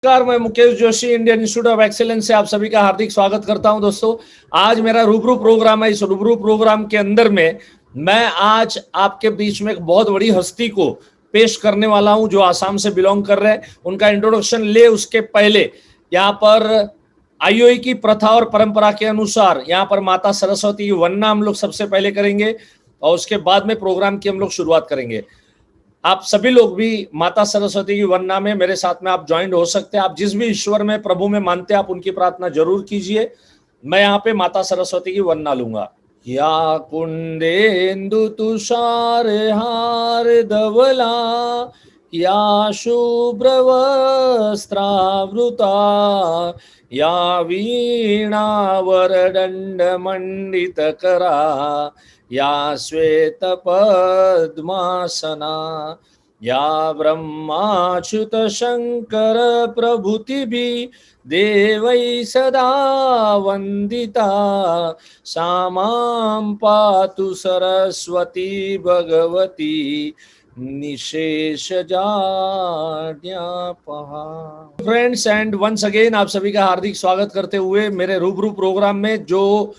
नमस्कार, मैं Mukesh Joshi, Indian institute of excellence से आप सभी का हार्दिक स्वागत करता हूं। दोस्तों, आज मेरा रूबरू प्रोग्राम है। इस रूबरू प्रोग्राम के अंदर में मैं आज आपके बीच में एक बहुत बड़ी हस्ती को पेश करने वाला हूं जो आसाम से बिलोंग कर रहे हैं। उनका इंट्रोडक्शन ले उसके पहले यहाँ पर आईओई की प्रथा और परंपरा के अनुसार यहाँ पर माता सरस्वती की वंदना हम लोग सबसे पहले करेंगे और उसके बाद में प्रोग्राम की हम लोग शुरुआत करेंगे। आप सभी लोग भी माता सरस्वती की वंदना में मेरे साथ में आप ज्वाइन हो सकते हैं। आप जिस भी ईश्वर में, प्रभु में मानते हैं, आप उनकी प्रार्थना जरूर कीजिए। मैं यहाँ पे माता सरस्वती की वंदना लूंगा। या कुंदेन्दु तुषार हार धवला, या शुभ्र वस्त्रावृता, या वीणा वरदंड मंडित करा, या श्वेत पद्मासना, या ब्रह्माच्युत शंकर प्रभृतिभिः देवैः सदा वंदिता, सा मां पातु सरस्वती भगवती निशेषजाड्यापहा। फ्रेंड्स एंड वंस अगेन आप सभी का हार्दिक स्वागत करते हुए मेरे रूबरू प्रोग्राम में, जो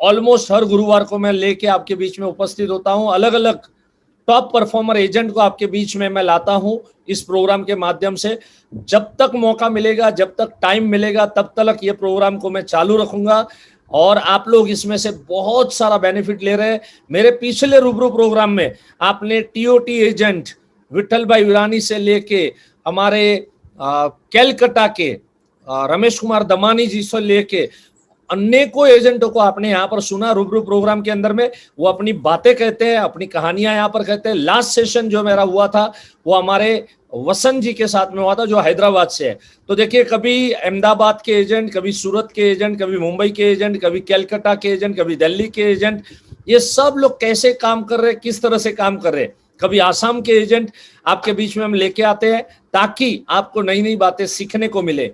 ऑलमोस्ट हर गुरुवार को मैं लेके आपके बीच में उपस्थित होता हूं। अलग अलग टॉप परफॉर्मर एजेंट को आपके बीच में मैं लाता हूं इस प्रोग्राम के माध्यम से। जब तक मौका मिलेगा, जब तक टाइम मिलेगा, तब तक ये प्रोग्राम को मैं चालू रखूंगा और आप लोग इसमें से बहुत सारा बेनिफिट ले रहे हैं। मेरे पिछले रूबरू प्रोग्राम में आपने टीओटी एजेंट विठल भाई विरानी से लेके हमारे कैलकाटा के रमेश कुमार दमानी जी से लेके अनेकों एजेंटों को आपने यहाँ पर सुना रूबरू प्रोग्राम के अंदर में। वो अपनी बातें कहते हैं, अपनी कहानियां यहाँ पर कहते हैं। लास्ट सेशन जो मेरा हुआ था वो हमारे वसंत जी के साथ में हुआ था जो हैदराबाद से है। तो देखिए, कभी अहमदाबाद के एजेंट, कभी सूरत के एजेंट, कभी मुंबई के एजेंट, कभी कैलकाटा के एजेंट, कभी दिल्ली के एजेंट, ये सब लोग कैसे काम कर रहे हैं, किस तरह से काम कर रहे हैं। कभी आसाम के एजेंट आपके बीच में हम लेके आते हैं ताकि आपको नई नई बातें सीखने को मिले।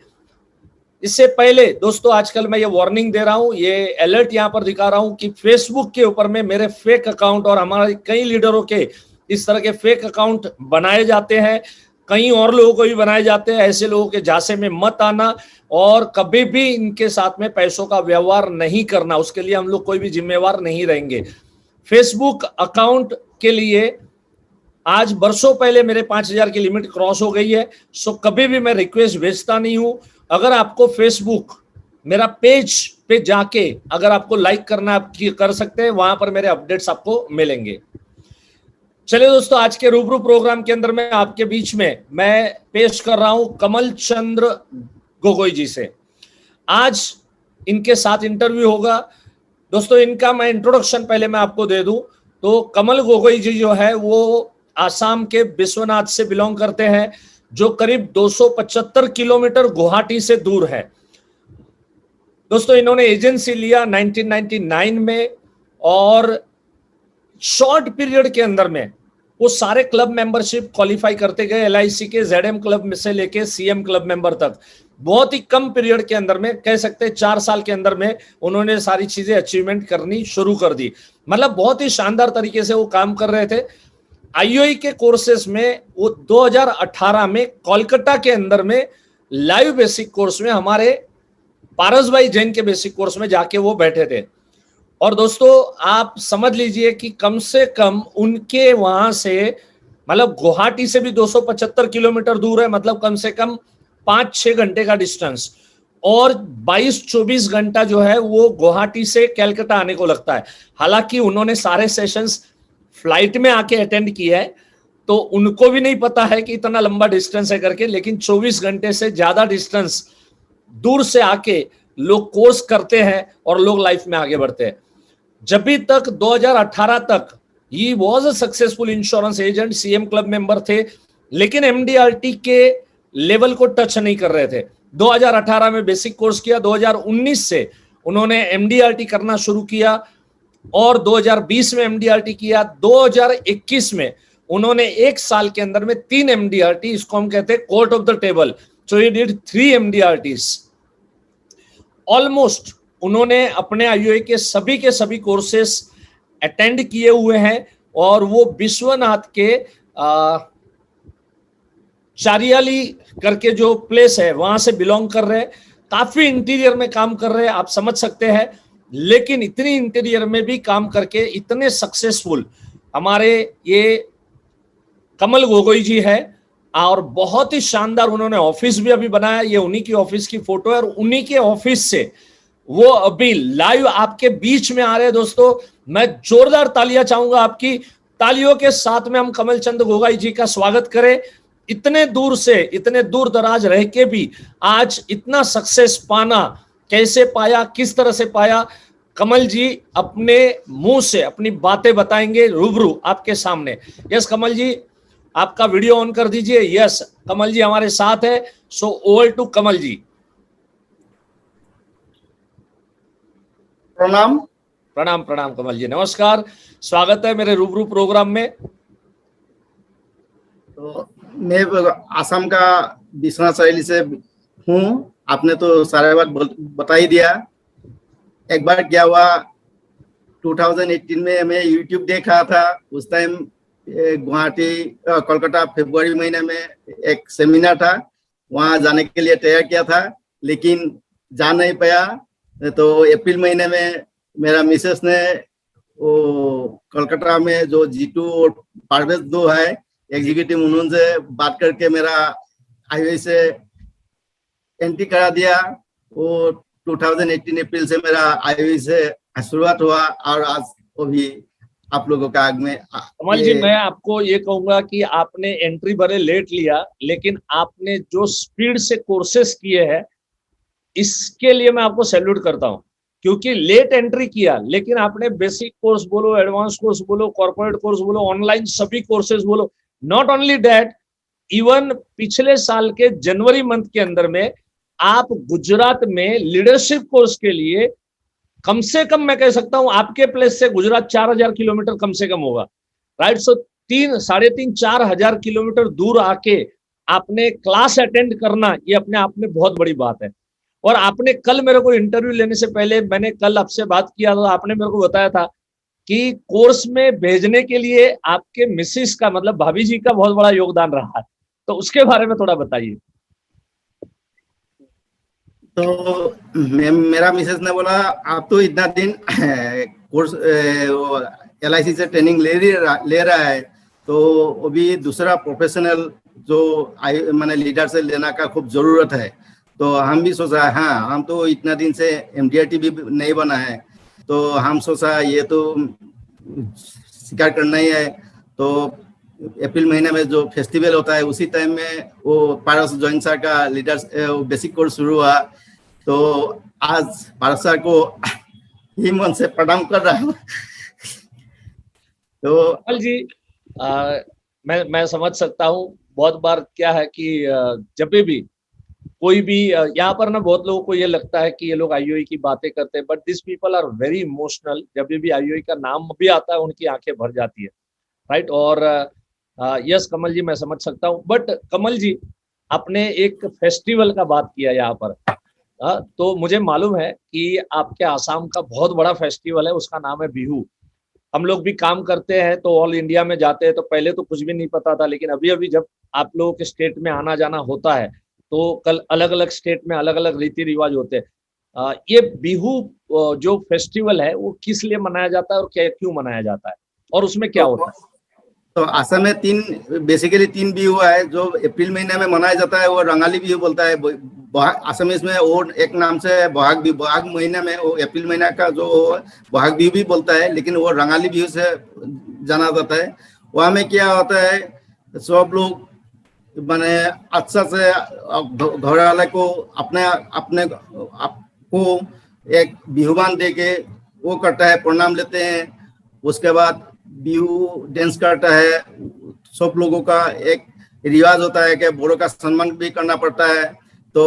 इससे पहले दोस्तों, आजकल मैं ये वार्निंग दे रहा हूं, ये अलर्ट यहां पर दिखा रहा हूं कि फेसबुक के ऊपर में मेरे फेक अकाउंट और हमारे कई लीडरों के इस तरह के फेक अकाउंट बनाए जाते हैं। कई और लोगों को भी बनाए जाते हैं। ऐसे लोगों के झांसे में मत आना और कभी भी इनके साथ में पैसों का व्यवहार नहीं करना, उसके लिए हम लोग कोई भी जिम्मेवार नहीं रहेंगे। फेसबुक अकाउंट के लिए आज बरसों पहले मेरे 5,000 की लिमिट क्रॉस हो गई है। सो कभी भी मैं रिक्वेस्ट भेजता नहीं हूं। अगर आपको फेसबुक मेरा पेज पे जाके अगर आपको लाइक करना, आप कर सकते हैं, वहां पर मेरे अपडेट्स आपको मिलेंगे। चलिए दोस्तों, आज के रूबरू प्रोग्राम के अंदर में आपके बीच में मैं पेश कर रहा हूं कमल चंद्र गोगोई जी से। आज इनके साथ इंटरव्यू होगा। दोस्तों, इनका मैं इंट्रोडक्शन पहले मैं आपको दे दूं तो कमल गोगोई जी जो है वो आसाम के विश्वनाथ से बिलोंग करते हैं, जो करीब 275 किलोमीटर गुवाहाटी से दूर है। दोस्तों, इन्होंने एजेंसी लिया 1999 में और शॉर्ट पीरियड के अंदर में वो सारे क्लब मेंबरशिप क्वालिफाई करते गए। एलआईसी के जेडएम क्लब में से लेके सीएम क्लब मेंबर तक बहुत ही कम पीरियड के अंदर में, कह सकते हैं 4 साल के अंदर में उन्होंने सारी चीजें अचीवमेंट करनी शुरू कर दी। मतलब बहुत ही शानदार तरीके से वो काम कर रहे थे। आईओई के कोर्सेस में वो 2018 में कोलकाता के अंदर में लाइव बेसिक कोर्स में हमारे पारस भाई जैन के बेसिक कोर्स में जाके वो बैठे थे। और दोस्तों, आप समझ लीजिए कि कम से कम उनके वहां से, मतलब गुवाहाटी से भी 275 किलोमीटर दूर है, मतलब कम से कम 5-6 घंटे का डिस्टेंस, और 22-24 घंटा जो है वो गुवाहाटी से कैलकाटा आने को लगता है। हालांकि उन्होंने सारे सेशंस फ्लाइट में आके अटेंड किया है, तो उनको भी नहीं पता है कि इतना लंबा डिस्टेंस है करके, लेकिन 24 घंटे से ज्यादा डिस्टेंस दूर से आके लोग कोर्स करते हैं और लोग लाइफ में आगे बढ़ते हैं। जब भी तक 2018 तक he was a successful insurance agent, CM club member थे, लेकिन एमडीआरटी के लेवल को टच नहीं कर रहे थे। 2018 में बेसिक कोर्स किया, 2019 से उन्होंने एमडीआरटी करना शुरू किया और 2020 में एमडीआरटी किया। 2021 में उन्होंने 1 साल के अंदर में 3 एमडीआरटी, इसको हम कहते हैं court of the table, so he did 3 MDRTs. Almost उन्होंने अपने आईओए के सभी कोर्सेस अटेंड किए हुए हैं और वो विश्वनाथ के चारियाली करके जो प्लेस है वहां से बिलोंग कर रहे हैं, काफी इंटीरियर में काम कर रहे हैं, आप समझ सकते हैं। लेकिन इतनी इंटीरियर में भी काम करके इतने सक्सेसफुल हमारे ये कमल गोगोई जी है, और बहुत ही शानदार उन्होंने ऑफिस भी अभी बनाया। ये उन्हीं की ऑफिस की फोटो है और उन्हीं के ऑफिस से वो अभी लाइव आपके बीच में आ रहे हैं। दोस्तों, मैं जोरदार तालियां चाहूंगा, आपकी तालियों के साथ में हम कमल चंद गोगोई जी का स्वागत करें। इतने दूर से, इतने दूर दराज रह के भी आज इतना सक्सेस पाना कैसे पाया, किस तरह से पाया, कमल जी अपने मुंह से अपनी बातें बताएंगे रूबरू आपके सामने। यस कमल जी, आपका वीडियो ऑन कर दीजिए। यस, कमल जी हमारे साथ है, सो ओवर टू कमल जी। प्रणाम प्रणाम प्रणाम कमल जी, नमस्कार, स्वागत है मेरे रूबरू प्रोग्राम में। तो मैं आसाम का विश्वनाथ शैली से हूँ। आपने तो सारे बात बता ही दिया। एक बार क्या हुआ, 2018 में मैं यूट्यूब देख रहा था। उस टाइम गुवाहाटी कोलकाता फरवरी महीने में एक सेमिनार था, वहाँ जाने के लिए तैयार किया था, लेकिन जा नहीं पाया। तो अप्रैल महीने में मेरा मिसेस ने वो कोलकाता में जो जीतू और पारवेज दो है एग्जीक्यूटिव, उन्होंने बात करके मेरा आईओई से एंट्री करा दिया। वो 2018 अप्रैल से मेरा आईओई से शुरुआत हुआ और आज वो भी आप लोगों का आग में। कमल जी, मैं आपको ये कहूंगा कि आपने एंट्री भले लेट लिया, लेकिन आपने जो स्पीड से कोर्सेस किए हैं इसके लिए मैं आपको सैल्यूट करता हूं। क्योंकि लेट एंट्री किया, लेकिन आपने बेसिक कोर्स बोलो, एडवांस कोर्स बोलो, कॉर्पोरेट कोर्स बोलो, ऑनलाइन सभी कोर्सेज बोलो, नॉट ओनली दैट, इवन पिछले साल के जनवरी मंथ के अंदर में आप गुजरात में लीडरशिप कोर्स के लिए कम से कम मैं कह सकता हूं आपके प्लेस से गुजरात 4000 किलोमीटर कम से कम होगा, राइट। सो 3-3.5-4 हजार किलोमीटर दूर आके आपने क्लास अटेंड करना, ये अपने आप में बहुत बड़ी बात है। और आपने कल मेरे को इंटरव्यू लेने से पहले, मैंने कल आपसे बात किया तो आपने मेरे को बताया था कि कोर्स में भेजने के लिए आपके मिसिस का, मतलब भाभी जी का बहुत बड़ा योगदान रहा है, तो उसके बारे में थोड़ा बताइए। तो मेरा मिसेस ने बोला, आप तो इतना दिन कोर्स LIC से ट्रेनिंग ले रहा है, तो अभी दूसरा प्रोफेशनल जो मैंने लीडर से लेना का खूब जरूरत है। तो हम भी सोचा, हाँ हम तो इतना दिन से MDRT भी नहीं बना है, तो हम सोचा ये तो स्वीकार करना ही है। तो अप्रैल महीने में जो फेस्टिवल होता है उसी टाइम में वो पारस जैन सर का लीडर बेसिक कोर्स शुरू हुआ। तो आज पारस सर को ही मन से प्रणाम कर रहा हूँ। तो कमल जी, मैं समझ सकता हूँ। बहुत बार क्या है कि जब भी कोई भी यहाँ पर ना, बहुत लोगों को ये लगता है कि ये लोग आईओई की बातें करते हैं, but this people are very emotional. जब भी आईओई का नाम भी आता है उनकी आंखें भर जाती है, राइट। और यस कमल जी, मैं समझ सकता हूँ। बट कमल जी, आपने एक फेस्टिवल का बात किया यहाँ पर, तो मुझे मालूम है कि आपके आसाम का बहुत बड़ा फेस्टिवल है, उसका नाम है बिहू। हम लोग भी काम करते हैं तो ऑल इंडिया में जाते हैं, तो पहले तो कुछ भी नहीं पता था, लेकिन अभी अभी जब आप लोगों के स्टेट में आना जाना होता है तो कल अलग अलग स्टेट में अलग अलग रीति रिवाज होते हैं। ये बिहू जो फेस्टिवल है वो किस लिए मनाया जाता है और क्या, क्यों मनाया जाता है, और उसमें क्या होता है? तो असम में बेसिकली तीन बिहू है जो अप्रैल महीने में मनाया जाता है। वो रंगाली बिहू बोलता है असम में, और एक नाम से बहाग बिहू, बहाग महीने में, वो अप्रैल महीना का जो बहाग बिहू भी बोलता है, लेकिन वो रंगाली बिहू से जाना जाता है। वहाँ में क्या होता है, सब लोग माने अच्छा से घर वाले को अपने अपने आपको एक बिहुवान दे के वो करता है, प्रणाम लेते हैं। उसके बाद बिहू डांस करता है। सब लोगों का एक रिवाज होता है कि बड़ों का सम्मान भी करना पड़ता है। तो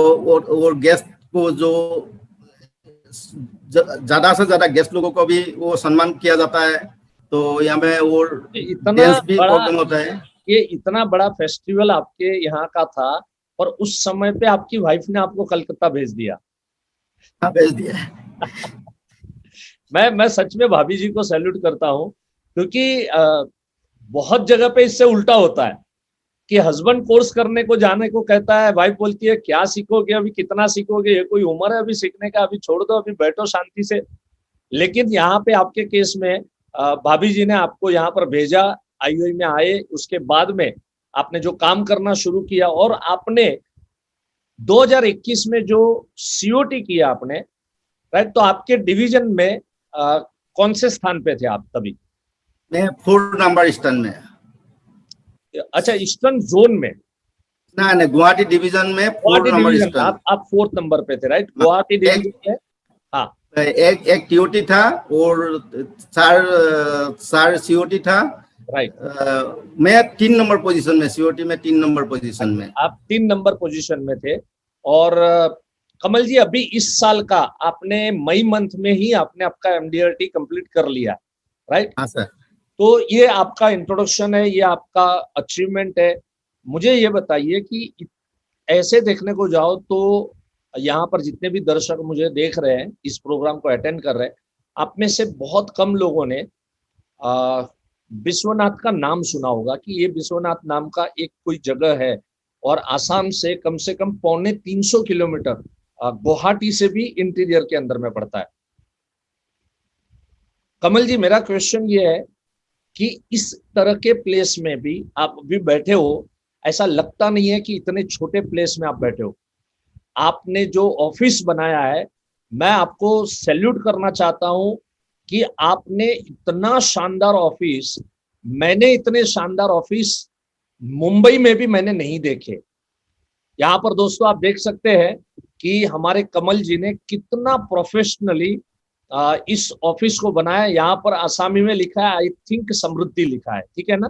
और गेस्ट को जो ज्यादा से ज्यादा गेस्ट लोगों को भी वो सम्मान किया जाता है। तो यहाँ में वो डांस भी प्रोग्राम होता है। ये इतना बड़ा फेस्टिवल आपके यहाँ का था और उस समय पे आपकी वाइफ ने आपको कलकत्ता भेज दिया। हाँ, भेज दिया। मैं सच में भाभी जी को सैल्यूट करता हूँ, क्योंकि बहुत जगह पे इससे उल्टा होता है कि हस्बैंड कोर्स करने को जाने को कहता है, वाइफ बोलती है क्या सीखोगे, अभी कितना सीखोगे, ये कोई उम्र है अभी सीखने का, अभी छोड़ दो, अभी बैठो शांति से। लेकिन यहाँ पे आपके केस में भाभी जी ने आपको यहाँ पर भेजा, आईयूआई में आए, उसके बाद में आपने जो काम करना शुरू किया और आपने 2021 में जो सीओटी किया आपने, राइट, तो आपके डिवीजन में कौन से स्थान पे थे आप तभी? मैं 4 नंबर स्टैंड में। अच्छा, ईस्टर्न जोन में? ना गुवाहाटी डिवीजन में 4 गुवाहाटी नंबर डिवीजन, स्टैंड। आप 4th नंबर पे थे, राइट, गुवाहाटी डिवीजन में। हाँ, एक टीओटी था और 4 सीओटी था, राइट। मैं 3 नंबर पोजीशन में, सीओटी में 3 नंबर पोजीशन में। आप 3 नंबर पोजीशन में थे। और कमल जी, अभी इस साल का आपने मई मंथ में ही आपने आपका एमडीआरटी कंप्लीट कर लिया, राइट? हाँ सर। तो ये आपका इंट्रोडक्शन है, ये आपका अचीवमेंट है। मुझे ये बताइए कि ऐसे देखने को जाओ तो यहाँ पर जितने भी दर्शक मुझे देख रहे हैं, इस प्रोग्राम को अटेंड कर रहे हैं, आप में से बहुत कम लोगों ने विश्वनाथ का नाम सुना होगा कि ये विश्वनाथ नाम का एक कोई जगह है और आसाम से कम 350 किलोमीटर गुवाहाटी से भी इंटीरियर के अंदर में पड़ता है। कमल जी, मेरा क्वेश्चन ये है कि इस तरह के प्लेस में भी आप अभी बैठे हो, ऐसा लगता नहीं है कि इतने छोटे प्लेस में आप बैठे हो। आपने जो ऑफिस बनाया है, मैं आपको सैल्यूट करना चाहता हूं कि आपने इतना शानदार ऑफिस, मैंने इतने शानदार ऑफिस मुंबई में भी मैंने नहीं देखे। यहाँ पर दोस्तों आप देख सकते हैं कि हमारे कमल जी ने कितना प्रोफेशनली इस ऑफिस को बनाया। यहाँ पर आसामी में लिखा है, आई थिंक समृद्धि लिखा है, ठीक है ना,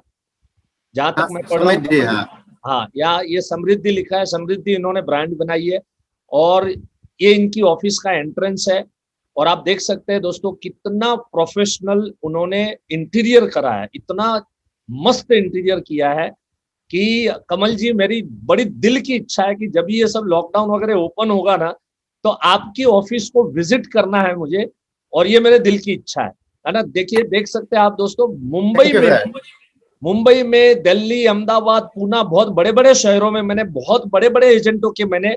जहां तक मैं पढ़ रहा हूँ। हाँ, यहाँ ये समृद्धि लिखा है, समृद्धि इन्होंने ब्रांड बनाई है और ये इनकी ऑफिस का एंट्रेंस है। और आप देख सकते हैं दोस्तों कितना प्रोफेशनल उन्होंने इंटीरियर करा है, इतना मस्त इंटीरियर किया है कि कमल जी, मेरी बड़ी दिल की इच्छा है कि जब ये सब लॉकडाउन वगैरह ओपन होगा ना, तो आपकी ऑफिस को विजिट करना है मुझे, और ये मेरे दिल की इच्छा है ना। देखिए, देख सकते हैं आप दोस्तों, मुंबई में, दिल्ली, अहमदाबाद, पूना, बहुत बड़े बड़े शहरों में मैंने बहुत बड़े बड़े एजेंटों के मैंने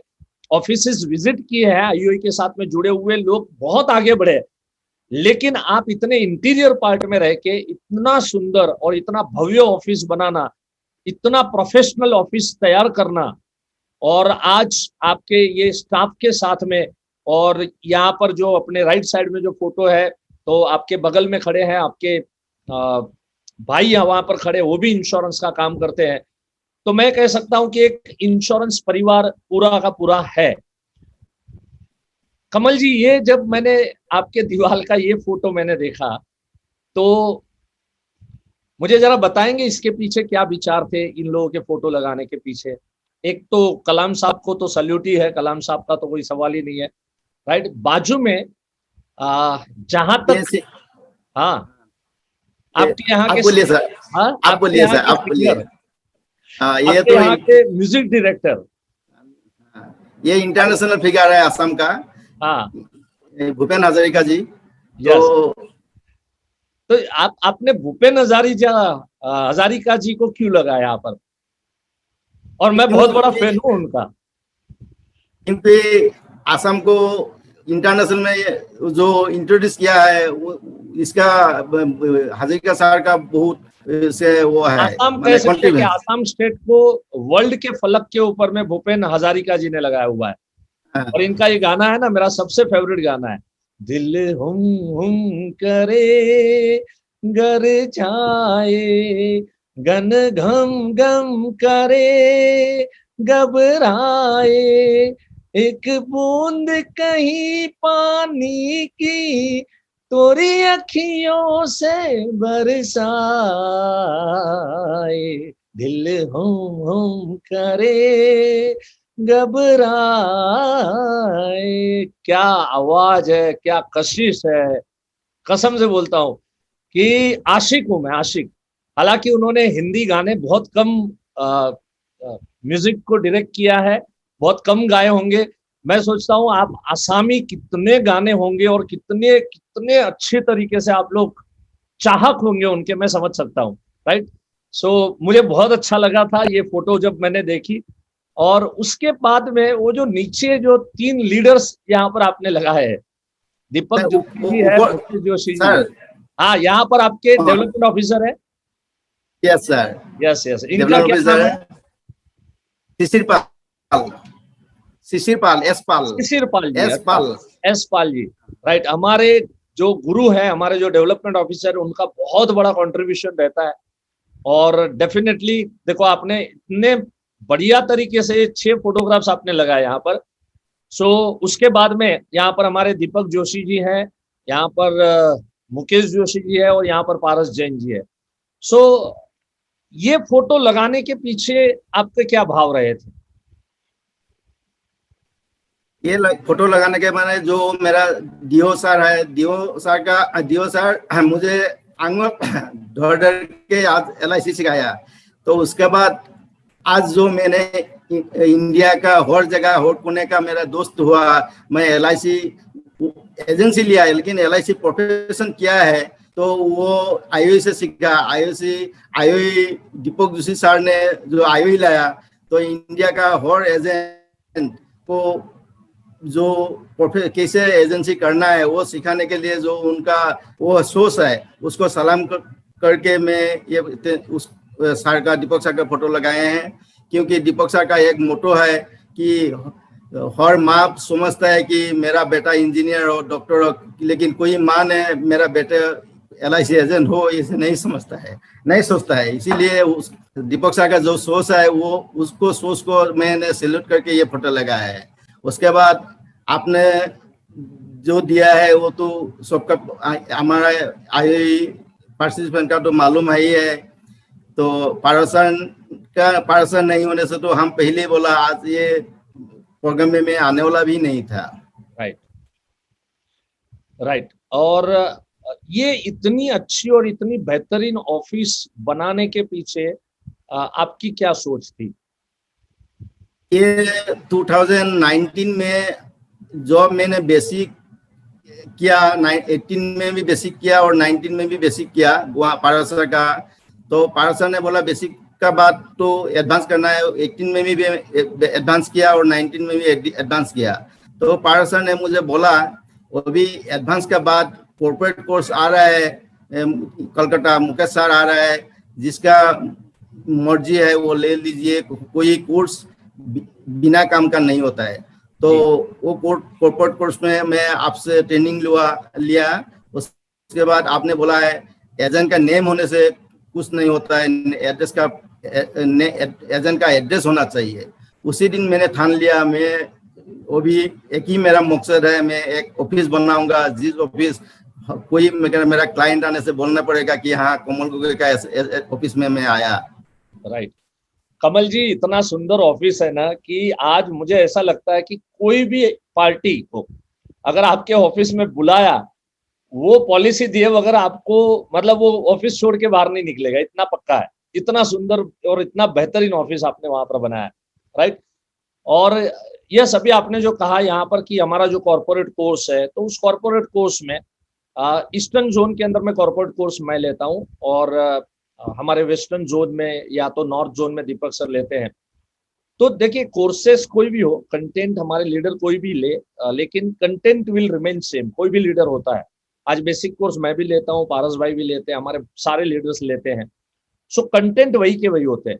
ऑफिसेस विजिट किए हैं। आईयूआई के साथ में जुड़े हुए लोग बहुत आगे बढ़े, लेकिन आप इतने इंटीरियर पार्ट में रह के इतना सुंदर और इतना भव्य ऑफिस बनाना, इतना प्रोफेशनल ऑफिस तैयार करना, और आज आपके ये स्टाफ के साथ में, और यहाँ पर जो अपने राइट साइड में जो फोटो है, तो आपके बगल में खड़े हैं आपके भाई, यहाँ वहां पर खड़े, वो भी इंश्योरेंस का काम करते हैं। तो मैं कह सकता हूं कि एक इंश्योरेंस परिवार पूरा का पूरा है। कमल जी, ये जब मैंने आपके दीवार का ये फोटो मैंने देखा, तो मुझे जरा बताएंगे इसके पीछे क्या विचार थे इन लोगों के फोटो लगाने के पीछे? एक तो कलाम साहब को तो सल्यूट ही है, कलाम साहब का तो कोई सवाल ही नहीं है, राइट। बाजू में जहां तक, हाँ, आपके यहाँ के, बोलिए सर, हाँ, आप बोलिए सर, आप बोलिए। ये तो यहाँ के म्यूजिक डायरेक्टर, ये इंटरनेशनल फिगर है असम का, हाँ, भूपेन हजारिका जी। तो आपने भूपेन हजारिका जी को क्यों लगाया यहाँ पर? और मैं बहुत बड़ा फैन हूँ उनका, क्योंकि असम को इंटरनेशनल में जो इंट्रोड्यूस किया है, इसका हजारिका सर का बहुत से वो है। आसाम कह सकते हैं कि आसाम स्टेट को वर्ल्ड के फलक के ऊपर में भूपेन हजारिका जी ने लगाया हुआ है। और इनका ये गाना है ना, मेरा सबसे फेवरेट गाना है, दिल हुम करे गर जाए, गन घम घम करे घबराए, एक बूंद कहीं पानी की तोरी अखियों से बरसाए, दिल हुम करे घबराए। क्या आवाज है, क्या कशिश है, कसम से बोलता हूं कि आशिक हूं मैं, आशिक। हालांकि उन्होंने हिंदी गाने बहुत कम म्यूजिक को डायरेक्ट किया है, बहुत कम गाए होंगे। मैं सोचता हूं आप आसामी कितने गाने होंगे और कितने कितने अच्छे तरीके से आप लोग चाहक होंगे उनके, मैं समझ सकता हूं, राइट। सो मुझे बहुत अच्छा लगा था ये फोटो जब मैंने देखी। और उसके बाद में वो जो नीचे जो 3 लीडर्स यहाँ पर आपने लगाए हैं, दीपक जोशी जी है, ऊपर मुकेश जोशी जी है। सर। हाँ, यहाँ पर आपके हाँ, डेवलपमेंट ऑफिसर है। Yes sir. यस यस, इनका डेवलप क्या ऑफिसर नाम है? है शिशिर पाल। शिशिर पाल, एस पाल। शिशिर पाल जी, एस अच्छा। पाल। S Pal ji, right. हमारे जो गुरु हैं, हमारे जो डेवलपमेंट ऑफिसर, उनका बहुत बड़ा कंट्रीब्यूशन रहता है। और डेफिनेटली देखो, आपने इतने बढ़िया तरीके से 6 फोटोग्राफ्स आपने लगाए यहाँ पर। सो उसके बाद में यहाँ पर हमारे दीपक जोशी जी हैं, यहाँ पर मुकेश जोशी जी है, और यहाँ पर पारस जैन जी है। सो ये फोटो लगाने के पीछे आपके क्या भाव रहे थे? ये फोटो लगाने के माने जो मेरा डीओ सर है, डीओ सर मुझे आंगन धर धर के आज LIC सिखाया। तो उसके बाद आज जो मैंने इंडिया का हर जगह हर कोने का मेरा दोस्त हुआ, मैं LIC एजेंसी लिया है लेकिन LIC प्रोफेशन किया है, तो वो IOE से सीखा। IOE दीपक जोशी सर ने जो IOE लाया, तो इंडिया का हर एजेंट को जो कैसे एजेंसी करना है वो सिखाने के लिए जो उनका वो सोच है, उसको सलाम करके मैं ये उस सर का, दीपक सर का फोटो लगाए हैं। क्योंकि दीपक सर का एक मोटो है कि हर माँ समझता है कि मेरा बेटा इंजीनियर हो, डॉक्टर हो, लेकिन कोई माँ ने मेरा बेटे LIC एजेंट हो इसे नहीं समझता है, नहीं सोचता है। इसीलिए उस दीपक सर का जो सोच है वो उसको सोच को मैंने सैल्यूट करके ये फोटो लगाया है। उसके बाद आपने जो दिया है वो तो सबका, हमारा IOE पार्टिसिपेंट का तो मालूम है ही है। तो पार्सन नहीं होने से तो हम पहले ही बोला आज ये प्रोग्राम में मैं आने वाला भी नहीं था। Right right. और ये इतनी अच्छी और इतनी बेहतरीन ऑफिस बनाने के पीछे आपकी क्या सोच थी? ये 2019 में जॉब मैंने बेसिक किया, 18 में भी बेसिक किया और 19 में भी बेसिक किया वहाँ पारसर का। तो पारसर ने बोला बेसिक का बात तो एडवांस करना है, 18 में भी एडवांस किया और 19 में भी एडवांस किया। तो पारसर ने मुझे बोला अभी एडवांस के बाद कॉर्पोरेट कोर्स आ रहा है कलकत्ता, मुकेश सर आ रहा है, जिसका मर्जी है वो ले लीजिए, कोई कोर्स बिना काम का नहीं होता है। तो वो कॉर्पोरेट कोर्स में मैं आपसे ट्रेनिंग लिया। उसके बाद आपने बोला है एजेंट का नेम होने से कुछ नहीं होता है, एड्रेस का एजेंट का एड्रेस होना चाहिए। उसी दिन मैंने ठान लिया, मैं वो भी एक ही मेरा मकसद है, मैं एक ऑफिस बनाऊंगा जिस ऑफिस कोई मेरा क्लाइंट आने से बोलना पड़ेगा कि हाँ कमल गोगोई का ऑफिस में मैं आया। राइट। कमल जी, इतना सुंदर ऑफिस है ना कि आज मुझे ऐसा लगता है कि कोई भी पार्टी को अगर आपके ऑफिस में बुलाया, वो पॉलिसी दिए बगैर आपको, मतलब वो ऑफिस छोड़ के बाहर नहीं निकलेगा, इतना पक्का है। इतना सुंदर और इतना बेहतरीन ऑफिस आपने वहां पर बनाया है। राइट। और यह सभी आपने जो कहा यहाँ पर कि हमारा जो कॉर्पोरेट कोर्स है, तो उस कॉर्पोरेट कोर्स में ईस्टर्न जोन के अंदर में कॉर्पोरेट कोर्स मैं लेता हूँ, और हमारे वेस्टर्न जोन में या तो नॉर्थ जोन में दीपक सर लेते हैं। तो देखिए, कोर्सेस कोई भी हो, कंटेंट हमारे लीडर कोई भी ले, लेकिन कंटेंट विल रिमेन सेम, कोई भी लीडर होता है। आज बेसिक कोर्स मैं भी लेता हूँ, पारस भाई भी लेते हैं, हमारे सारे लीडर्स लेते हैं। सो कंटेंट वही के वही होते हैं।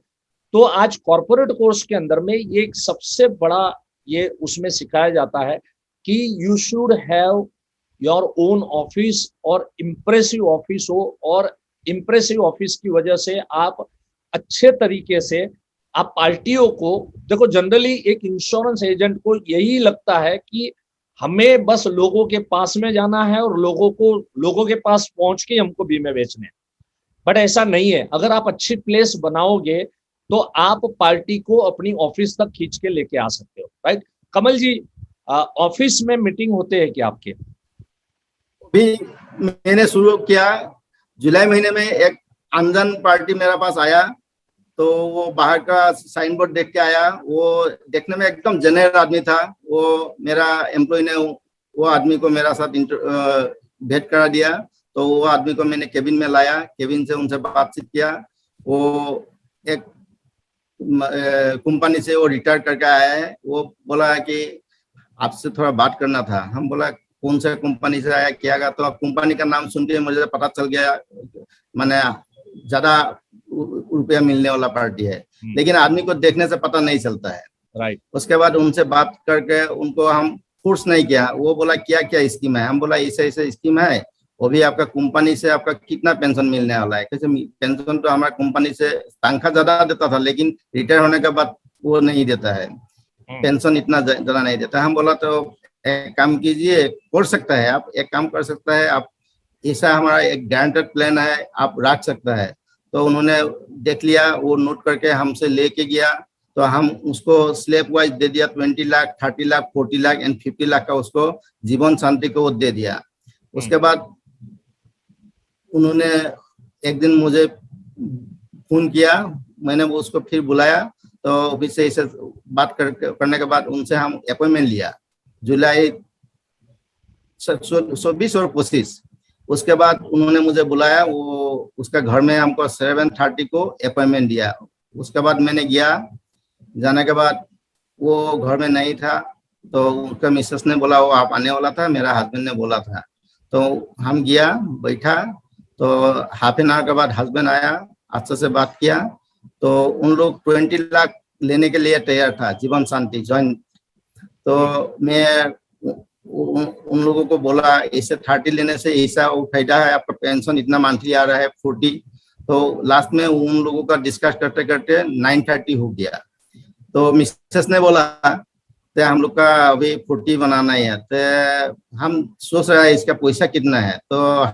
तो आज कॉर्पोरेट कोर्स के अंदर में ये एक सबसे बड़ा ये उसमें सिखाया जाता है कि you should have your own office, और इम्प्रेसिव ऑफिस हो, और इम्प्रेसिव ऑफिस की वजह से आप अच्छे तरीके से आप पार्टियों को, देखो जनरली एक इंश्योरेंस एजेंट को यही लगता है कि हमें बस लोगों के पास में जाना है और लोगों के पास पहुंच के हमको बीमे बेचने हैं। बट ऐसा नहीं है। अगर आप अच्छी प्लेस बनाओगे तो आप पार्टी को अपनी ऑफिस तक खींच के लेके आ सकते हो। राइट। कमल जी, ऑफिस में मीटिंग होते हैं क्या आपके? भी मैंने शुरू किया जुलाई महीने में। एक अनजान पार्टी मेरे पास आया, तो वो बाहर का साइन बोर्ड देख के आया। वो देखने में एकदम जेन्युइन आदमी था। वो मेरा एम्प्लॉय ने वो आदमी को मेरा साथ भेंट करा दिया। तो वो आदमी को मैंने केबिन में लाया, केबिन से उनसे बातचीत किया। वो एक कंपनी से वो रिटायर करके आया है। वो बोला है कि आपसे थोड़ा बात करना था। हम बोला कौन सा कंपनी से आया, क्या का, तो कंपनी का नाम सुनते मुझे पता चल गया मैंने ज्यादा रुपया मिलने वाला पार्टी है, लेकिन आदमी को देखने से पता नहीं चलता है। राइट। उसके बाद उनसे बात करके उनको हम फोर्स नहीं किया। वो बोला क्या क्या स्कीम है, हम बोला ऐसे ऐसे स्कीम है, वो भी आपका कंपनी से आपका कितना पेंशन मिलने वाला है। कैसे पेंशन तो हमारा कंपनी से तनख्वाह ज्यादा देता था, लेकिन रिटायर होने के बाद वो नहीं देता है, पेंशन इतना ज्यादा नहीं देता। हम बोला तो एक काम कीजिए, कर सकता है आप, एक काम कर सकता है आप, ऐसा हमारा एक गारंटेड प्लान है, आप रख सकता है। तो उन्होंने देख लिया, वो नोट करके हमसे लेके गया। तो हम उसको स्लैब वाइज दे दिया, 20 लाख, 30 लाख, 40 लाख एंड 50 लाख का उसको जीवन शांति को दे दिया। उसके बाद उन्होंने एक दिन मुझे फोन किया, मैंने वो उसको फिर बुलाया। तो ऑफिस से इसे बात करने के बाद उनसे हम अपॉइंटमेंट लिया जुलाई 24 और 25। उसके बाद उन्होंने मुझे बुलाया, वो उसका घर में हमको 7:30 को अपॉइंटमेंट दिया। उसके बाद मैंने गया, जाने के बाद वो घर में नहीं था। तो उसका मिसेस ने बोला वो आप आने वाला था, मेरा हस्बैंड ने बोला था। तो हम गया, बैठा। तो हाफ एन आवर के बाद हस्बैंड आया, अच्छे से बात किया। तो उन लोग 20 लाख लेने के लिए तैयार था, जीवन शांति ज्वाइन। तो मैं उन लोगों को बोला ऐसे 30 लेने से ऐसा फायदा है, आपका पेंशन इतना मंथली आ रहा है 40। तो लास्ट में उन लोगों का डिस्कस करते करते 9:30 हो गया। तो मिसेस ने बोला तो हम लोग का अभी 40 बनाना है, तो हम सोच रहे हैं इसका पैसा कितना है। तो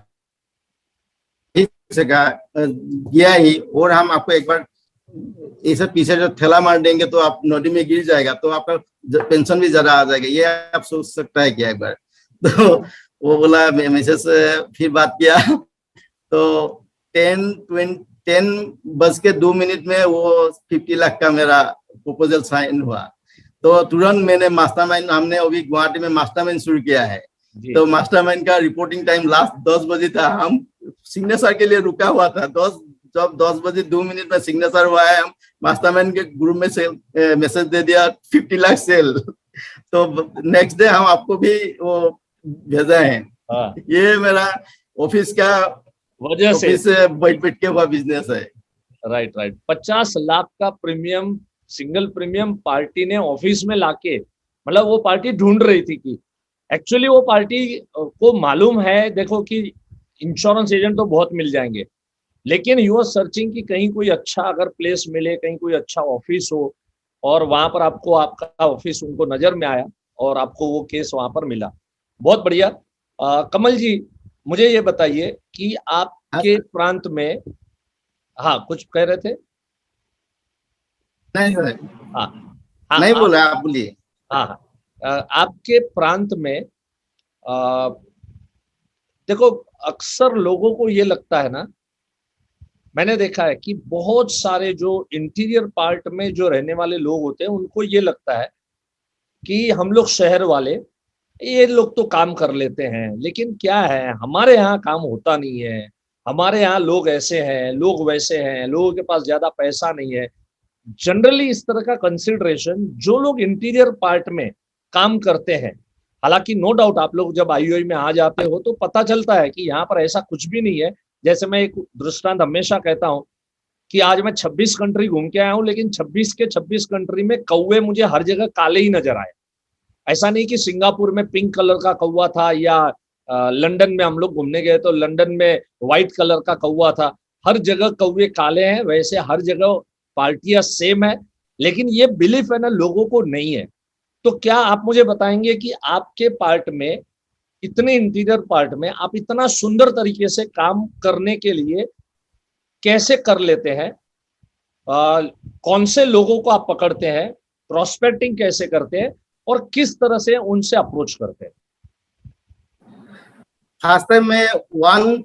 गया ही, और हम आपको एक बार ऐसे पीछे जो थैला मार देंगे तो आप नदी में गिर जाएगा, तो आपका पेंशन भी ज्यादा आ जाएगा, ये आप सोच सकता है क्या एक बार। तो वो बोला, मिसेस से फिर बात किया। तो 10:02 में वो 50 लाख का मेरा प्रपोजल साइन हुआ। तो तुरंत मैंने मास्टरमाइंड, हमने अभी गुवाहाटी में मास्टरमाइंड शुरू किया है। तो मास्टरमाइंड का रिपोर्टिंग टाइम लास्ट 10 बजे था, हम सिग्नेचर के लिए रुका हुआ था। जब 10:02 में सिग्नेचर हुआ है, हम मास्टरमाइंड के ग्रुप में से मैसेज दे दिया 50 लाख सेल। तो नेक्स्ट डे हम आपको भी वो भेजा है। ये मेरा ऑफिस का वजह से बैठ के हुआ बिजनेस है। Right right. 50 लाख का प्रीमियम, सिंगल प्रीमियम पार्टी ने ऑफिस में लाके, मतलब वो पार्टी ढूंढ रही थी कि एक्चुअली वो पार्टी को मालूम है, देखो कि इंश्योरेंस एजेंट तो बहुत मिल जाएंगे, लेकिन यू आर सर्चिंग कि कहीं कोई अच्छा अगर प्लेस मिले, कहीं कोई अच्छा ऑफिस हो, और वहां पर आपको आपका ऑफिस उनको नजर में आया और आपको वो केस वहां पर मिला। बहुत बढ़िया। कमल जी, मुझे ये बताइए कि आपके प्रांत में, हाँ कुछ कह रहे थे? नहीं सर, हाँ नहीं बोला, आप बोलिए। हाँ, आपके प्रांत में देखो, अक्सर लोगों को ये लगता है ना, मैंने देखा है कि बहुत सारे जो इंटीरियर पार्ट में जो रहने वाले लोग होते हैं, उनको ये लगता है कि हम लोग शहर वाले, ये लोग तो काम कर लेते हैं, लेकिन क्या है, हमारे यहाँ काम होता नहीं है, हमारे यहाँ लोग ऐसे हैं, लोग वैसे हैं, लोगों के पास ज्यादा पैसा नहीं है। जनरली इस तरह का कंसिडरेशन जो लोग इंटीरियर पार्ट में काम करते हैं, हालांकि नो डाउट आप लोग जब आईयूआई में आ जाते हो तो पता चलता है कि यहाँ पर ऐसा कुछ भी नहीं है। जैसे मैं एक दृष्टांत हमेशा कहता हूँ कि आज मैं 26 कंट्री घूम के आया हूँ, लेकिन 26 के 26 कंट्री में कौवे मुझे हर जगह काले ही नजर आए। ऐसा नहीं कि सिंगापुर में पिंक कलर का कौवा था, या लंदन में हम लोग घूमने गए तो लंदन में व्हाइट कलर का कौवा था। हर जगह कौवे काले हैं, वैसे हर जगह पार्टियां सेम है, लेकिन ये बिलीफ है ना लोगों को नहीं है। तो क्या आप मुझे बताएंगे कि आपके पार्ट में, इतने इंटीरियर पार्ट में आप इतना सुंदर तरीके से काम करने के लिए कैसे कर लेते हैं? कौन से लोगों को आप पकड़ते हैं, प्रोस्पेक्टिंग कैसे करते हैं, और किस तरह से उनसे अप्रोच करते हैं? फर्स्ट टाइम में वन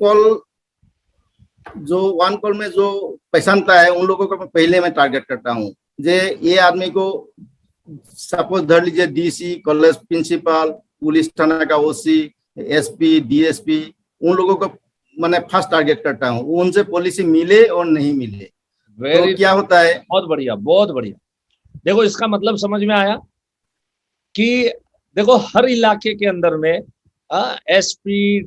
कॉल में जो पहचानता है उन लोगों को पहले मैं टारगेट करता हूँ। जे ये आदमी को सपोज धर लीजिए डीसी, कॉलेज प्रिंसिपल, पुलिस थाना का ओसी, एसपी, डीएसपी, उन लोगों को मैंने फर्स्ट टारगेट करता हूँ। उनसे पॉलिसी मिले और नहीं मिले, वेरी, तो क्या होता है, बहुत बढ़िया, बहुत बढ़िया। देखो इसका मतलब समझ में आया कि देखो हर इलाके के अंदर में एसपी,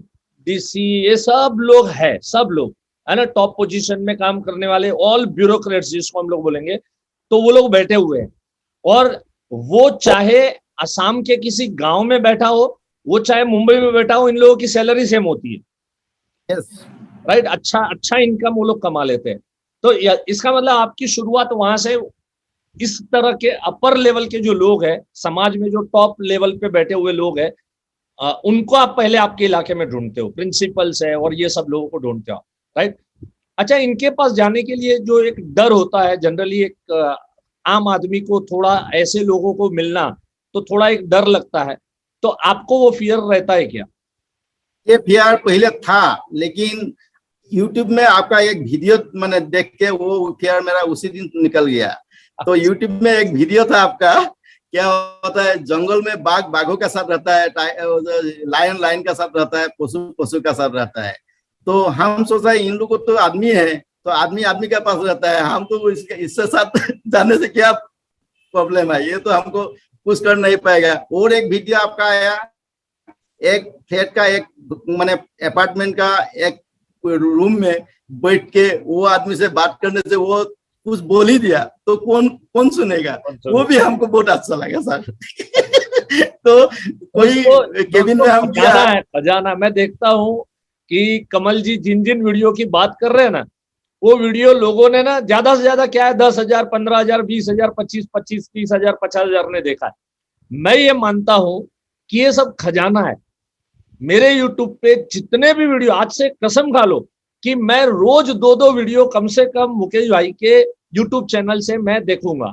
डीसी, ये सब लोग है, सब लोग है ना, टॉप पोजीशन में काम करने वाले, ऑल ब्यूरोक्रेट्स जिसको हम लोग बोलेंगे, तो वो लोग बैठे हुए हैं। और वो चाहे असम के किसी गांव में बैठा हो, वो चाहे मुंबई में बैठा हो, इन लोगों की सैलरी सेम होती है, यस, राइट। अच्छा अच्छा इनकम वो लोग कमा लेते हैं। तो इसका मतलब आपकी शुरुआत वहां से, इस तरह के अपर लेवल के जो लोग हैं समाज में, जो टॉप लेवल पे बैठे हुए लोग हैं, उनको आप पहले आपके इलाके में ढूंढते हो, प्रिंसिपल्स है और ये सब लोगों को ढूंढते हो, राइट। अच्छा, इनके पास जाने के लिए जो एक डर होता है जनरली, एक आम आदमी को थोड़ा ऐसे लोगों को मिलना तो थोड़ा एक डर लगता है, तो आपको वो फियर रहता है क्या? ये फियर पहले था, लेकिन यूट्यूब में आपका एक वीडियो मैंने देख के वो फियर मेरा उसी दिन निकल गया। तो यूट्यूब में एक वीडियो था आपका, क्या होता है, जंगल में बाघ बाघों का साथ रहता है, लायन लायन का साथ रहता है, पशु पशु का साथ रहता है। तो हम सोचा इन लोगों तो आदमी है, तो आदमी आदमी के पास रहता है, हम तो इससे साथ जाने से क्या प्रॉब्लम है, ये तो हमको कुछ कर नहीं पाएगा। और एक वीडियो आपका आया, एक फ्लैट का, एक माने अपार्टमेंट का एक रूम में बैठ के वो आदमी से बात करने से वो कुछ बोल ही दिया, तो कौन कौन सुनेगा, वो भी हमको बहुत अच्छा लगा सर। तो कोई केबिन में हम खजाना है, खजाना। मैं देखता हूँ कि कमल जी जिन जिन वीडियो की बात कर रहे हैं ना, वो वीडियो लोगों ने ना ज्यादा से ज्यादा क्या है, 10,000, 15,000, 20,000, 25,000, 30,000, 50,000 ने देखा है। मैं ये मानता हूं कि ये सब खजाना है। मेरे यूट्यूब पे जितने भी वीडियो, आज से कसम खा लो कि मैं रोज 2-2 वीडियो कम से कम मुकेश भाई के यूट्यूब चैनल से मैं देखूंगा।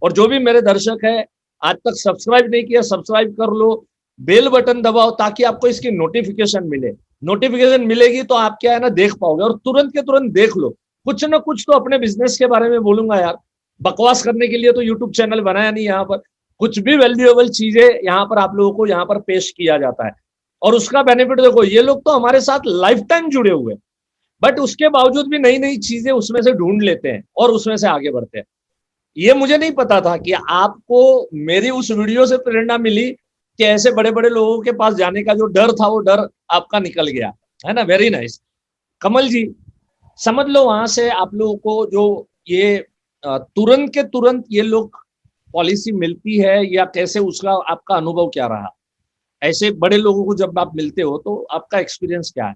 और जो भी मेरे दर्शक है, आज तक सब्सक्राइब नहीं किया, सब्सक्राइब कर लो, बेल बटन दबाओ ताकि आपको इसकी नोटिफिकेशन मिले। नोटिफिकेशन मिलेगी तो आप क्या है ना, देख पाओगे, और तुरंत के तुरंत देख लो। कुछ ना कुछ तो अपने बिजनेस के बारे में बोलूंगा यार, बकवास करने के लिए तो यूट्यूब चैनल बनाया नहीं। यहाँ पर कुछ भी वैल्यूएबल चीजें यहाँ पर आप लोगों को यहाँ पर पेश किया जाता है, और उसका बेनिफिट देखो, ये लोग तो हमारे साथ लाइफ टाइम जुड़े हुए हैं, बट उसके बावजूद भी नई नई चीजें उसमें से ढूंढ लेते हैं और उसमें से आगे बढ़ते हैं। ये मुझे नहीं पता था कि आपको मेरी उस वीडियो से प्रेरणा मिली कि ऐसे बड़े बड़े लोगों के पास जाने का जो डर था, वो डर आपका निकल गया, है ना। Very nice. कमल जी, समझ लो वहां से आप लोगों को जो ये तुरंत के तुरंत ये लोग पॉलिसी मिलती है, या कैसे, उसका आपका अनुभव क्या रहा? ऐसे बड़े लोगों को जब आप मिलते हो तो आपका एक्सपीरियंस क्या है?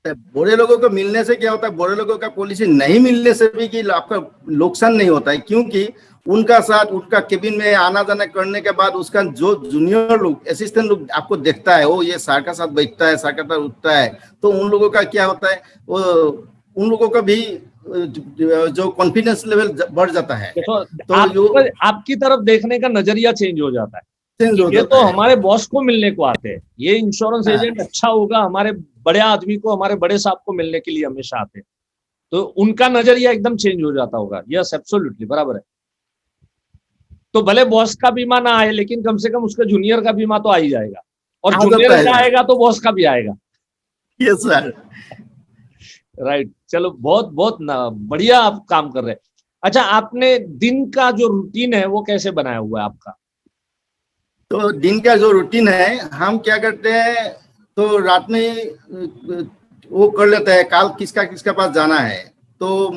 बड़े लोगों को मिलने से क्या होता है, बड़े लोगों का पॉलिसी नहीं मिलने से भी कि आपका नुकसान नहीं होता है, क्योंकि उनका साथ उनका केबिन में आना जाना करने के बाद उसका जो जूनियर लोग, असिस्टेंट लोग आपको देखता है, वो ये सर का साथ बैठता है, सर का साथ उठता है, तो उन लोगों का क्या होता है, वो उन लोगों का भी जो कॉन्फिडेंस लेवल बढ़ जाता है। तो आपकी तरफ देखने का नजरिया चेंज हो जाता है। ये तो हमारे बॉस को मिलने को आते हैं, ये इंश्योरेंस एजेंट अच्छा होगा, हमारे बड़े आदमी को, हमारे बड़े साहब को मिलने के लिए हमेशा आते हैं, तो उनका नजरिया एकदम चेंज हो जाता होगा। यस, एब्सोल्युटली बराबर है। तो भले बॉस का बीमा ना आए, लेकिन कम से कम उसका जूनियर का बीमा तो आ ही जाएगा, और जूनियर का आएगा तो बॉस का भी आएगा। Yes sir, right. चलो, बहुत बहुत बढ़िया आप काम कर रहे हैं। अच्छा, आपने दिन का जो रूटीन है वो कैसे बनाया हुआ है आपका? तो दिन का जो रूटीन है, हम क्या करते हैं, तो रात में वो कर लेते हैं, कल किसका किसका पास जाना है, तो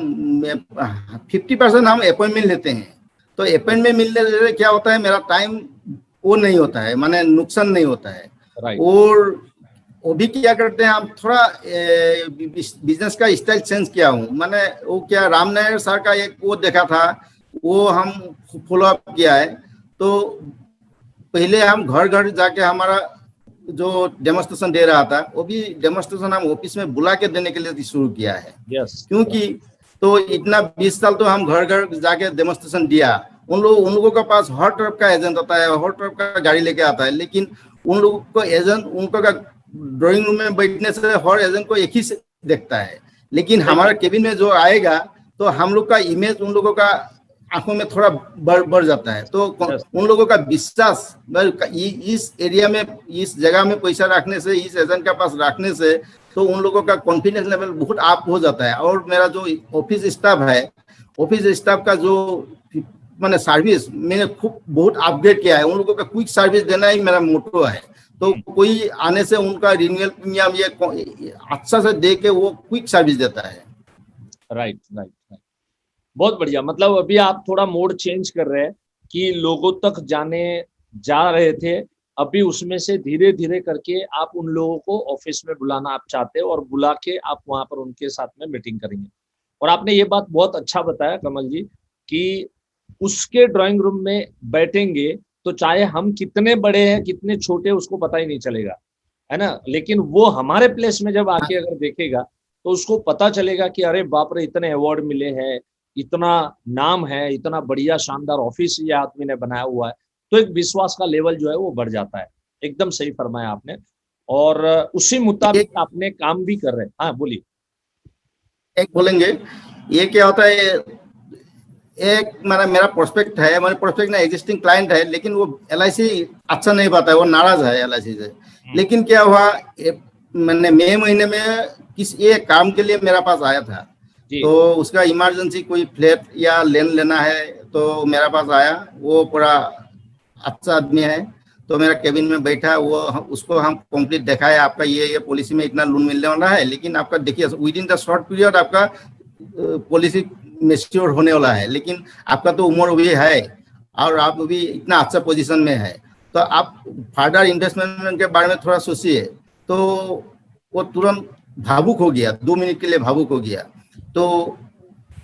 50% हम अपॉइंटमेंट लेते हैं। तो अपॉइंटमेंट मिलने से क्या होता है, मेरा टाइम वो नहीं होता है, माने नुकसान नहीं होता है। और वो भी क्या करते हैं, हम थोड़ा बिजनेस का स्टाइल चेंज किया हूँ, मैंने वो क्या राम नायर सर का एक वो देखा था, वो हम फॉलो अप किया है। तो पहले हम घर घर जाके हमारा जो डेमोन्स्ट्रेशन दे रहा था, वो भी डेमोन्स्ट्रेशन हम ऑफिस में बुला के देने के लिए शुरू किया है। क्योंकि तो इतना 20 साल तो हम घर घर जाके डेमोन्स्ट्रेशन दिया। उन लोगों के पास हर तरफ का एजेंट आता है, हर तरफ का गाड़ी लेके आता है, लेकिन उन लोगों को एजेंट, उनको का ड्राइंग रूम में बैठने से हर एजेंट को एक ही से देखता है, लेकिन हमारा केबिन में जो आएगा तो हम लोग का इमेज उन लोगों का आंखों में थोड़ा बढ़ जाता है। तो उन लोगों का विश्वास, इस एरिया में, इस जगह में पैसा रखने से, इस एजेंट के पास रखने से, तो उन लोगों का कॉन्फिडेंस लेवल बहुत अप हो जाता है। और मेरा जो ऑफिस स्टाफ है ऑफिस स्टाफ का जो मैंने सर्विस मैंने खूब बहुत अपग्रेड किया है। उन लोगों का क्विक सर्विस देना ही मेरा मोटो है। तो कोई आने से उनका रिन्यूअल प्रीमियम ये अच्छा से दे के वो क्विक सर्विस देता है। राइट राइट राइट, बहुत बढ़िया। मतलब अभी आप थोड़ा मोड चेंज कर रहे हैं कि लोगों तक जाने जा रहे थे, अभी उसमें से धीरे धीरे करके आप उन लोगों को ऑफिस में बुलाना आप चाहते हो और बुला के आप वहां पर उनके साथ में मीटिंग करेंगे। और आपने ये बात बहुत अच्छा बताया कमल जी कि उसके ड्राइंग रूम में बैठेंगे तो चाहे हम कितने बड़े हैं कितने छोटे उसको पता ही नहीं चलेगा, है ना, लेकिन वो हमारे प्लेस में जब आके अगर देखेगा तो उसको पता चलेगा कि अरे बाप रे इतने अवार्ड मिले हैं, इतना नाम है, इतना बढ़िया शानदार ऑफिस ये आदमी ने बनाया हुआ है, तो एक विश्वास का लेवल जो है वो बढ़ जाता है। एकदम सही फरमाया आपने, और उसी मुताबिक आपने काम भी कर रहे हैं। हाँ बोलिए। एक बोलेंगे, ये क्या होता है, एक मेरा प्रोस्पेक्ट है, हमारे प्रोस्पेक्ट ना एग्जिस्टिंग क्लाइंट है, लेकिन वो LIC अच्छा नहीं पाता है, वो नाराज है LIC से। लेकिन क्या हुआ, मैंने मई महीने में एक काम के लिए मेरा पास आया था, तो उसका इमरजेंसी कोई फ्लैट या लैंड लेना है, तो मेरा पास आया। वो पूरा अच्छा आदमी है, तो मेरा केबिन में बैठा, वो उसको हम कंप्लीट दिखाया, आपका ये पॉलिसी में इतना लोन मिलने वाला है, लेकिन आपका देखिए with in the short period आपका पॉलिसी मैच्योर होने वाला है, लेकिन आपका तो उम्र भी है और आप भी इतना अच्छा पोजीशन में है, तो आप फर्दर इन्वेस्टमेंट के बारे में थोड़ा सोचिए। तो वो तुरंत भावुक हो गया, 2 मिनट के लिए भावुक हो गया। तो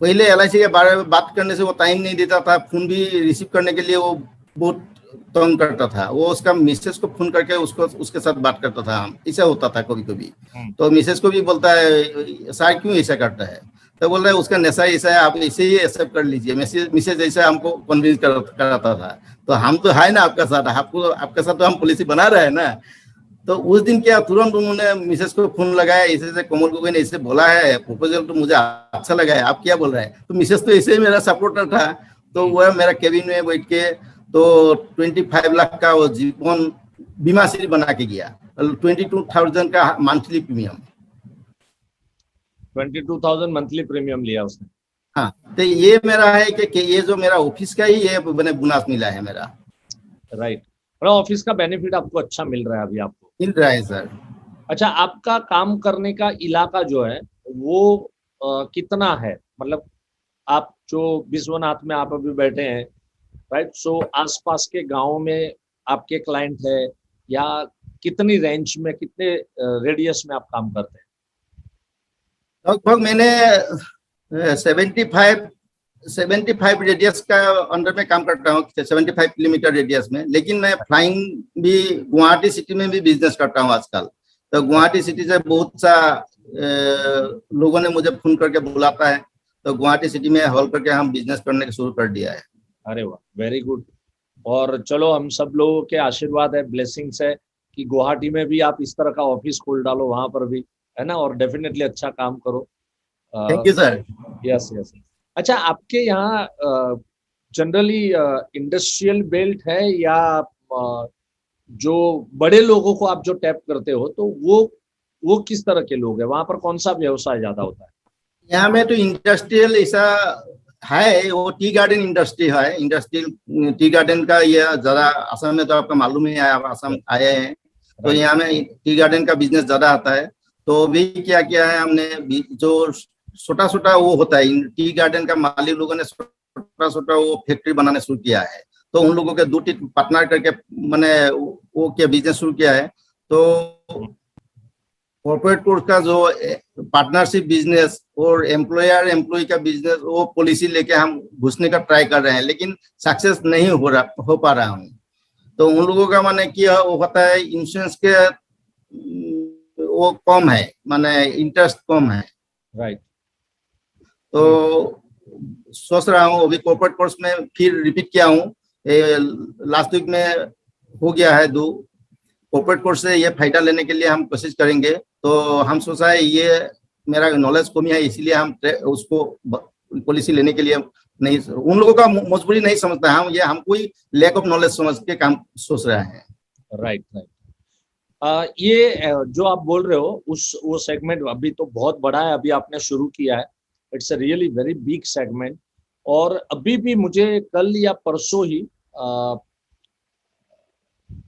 पहले LIC के बारे में बात करने से वो टाइम नहीं देता था, फोन भी रिसीव करने के लिए वो बहुत तंग करता था। वो उसका मिसेस को फोन करके उसके साथ बात करता था, ऐसा होता था कभी कभी। तो मिसेस को भी बोलता है सर क्यों ऐसा करता है, तो बोल रहा है उसका नशा ऐसा है, आप इसे ही एक्सेप्ट कर लीजिए। मिसेज ऐसा हमको कन्विंस कराता था। तो हम तो है ना आपका साथ, आपके साथ तो हम पॉलिसी बना रहे हैं ना। तो उस दिन क्या तुरंत उन्होंने मिसेस को फोन लगाया, ऐसे कमल गोगोई ने ऐसे बोला है, प्रपोजल तो मुझे अच्छा लगा है, आप क्या बोल रहे हैं। तो मिसेस तो ऐसे ही मेरा सपोर्टर था, तो वह मेरा केबिन में बैठ के तो 25 लाख का वो जीवन बीमा श्री बना के गया, 22,000 का मंथली प्रीमियम। 22,000 मंथली प्रीमियम लिया उसने। हाँ, तो ये मेरा है कि ये जो मेरा ऑफिस का ही ये मैंने बोनस मिला है मेरा। राइट, ऑफिस का बेनिफिट आपको अच्छा मिल रहा है अभी आपको। मिल रहा है सर। अच्छा, आपका काम करने का इलाका जो है वो कितना है, मतलब आप जो विश्वनाथ में आप अभी बैठे हैं, राइट, सो आसपास के गांव में आपके क्लाइंट है, या कितनी रेंज में, कितने रेडियस में आप काम करते हैं? लगभग मैंने 75 रेडियस का अंडर में काम करता हूँ, 75 किलोमीटर रेडियस में। लेकिन मैं फ्लाइंग भी गुवाहाटी सिटी में भी बिजनेस करता हूँ आजकल। तो गुवाहाटी सिटी से बहुत सा लोगों ने मुझे फोन करके बुलाता है, तो गुवाहाटी सिटी में हॉल करके हम बिजनेस करने का शुरू कर दिया है। अरे वाह, वेरी गुड। और चलो, हम सब लोगों के आशीर्वाद है, ब्लेसिंग्स है कि गुवाहाटी में भी आप इस तरह का ऑफिस खोल डालो, वहां पर भी, है ना, और डेफिनेटली अच्छा काम करो। Thank you sir. Yes yes. अच्छा, आपके यहाँ जनरली इंडस्ट्रियल बेल्ट है, या जो बड़े लोगों को आप जो टैप करते हो, तो वो किस तरह के लोग हैं वहां पर, कौन सा व्यवसाय ज्यादा होता है? यहाँ में तो इंडस्ट्रियल ऐसा है, वो टी गार्डन इंडस्ट्री है। इंडस्ट्रियल टी गार्डन का ये ज्यादा असम में तो आपका मालूम ही है, आप असम आए हैं, तो यहाँ में टी गार्डन का बिजनेस ज्यादा आता है। तो भी क्या किया है हमने, जो छोटा छोटा वो होता है, टी गार्डन का मालिक लोगों ने छोटा छोटा वो फैक्ट्री बनाने शुरू किया है। तो उन लोगों के 2 पार्टनर करके मैंने वो क्या बिजनेस शुरू किया है। तो कॉर्पोरेट कोर्स का जो पार्टनरशिप बिजनेस और एम्प्लॉयर एम्प्लॉय का बिजनेस, वो पॉलिसी लेके हम घुसने का ट्राई कर रहे हैं, लेकिन सक्सेस नहीं हो पा रहा हूँ। तो उन लोगों का माने क्या वो होता है, इंश्योरेंस के वो कम है, माने इंटरेस्ट कम है। राइट। तो सोच रहा हूँ अभी कॉर्पोरेट कोर्स में फिर रिपीट किया हूँ, लास्ट वीक में हो गया है 2 कॉर्पोरेट कोर्स से। ये फायदा लेने के लिए हम कोशिश करेंगे। तो हम सोचा है ये मेरा नॉलेज कमी है, इसीलिए हम उसको पॉलिसी लेने के लिए नहीं, उन लोगों का मजबूरी नहीं समझता है, हम कोई लैक ऑफ नॉलेज समझ के काम सोच रहे हैं। Right right. ये जो आप बोल रहे हो वो सेगमेंट अभी तो बहुत बड़ा है, अभी आपने शुरू किया है, it's a really very big segment. और अभी भी मुझे कल या परसों ही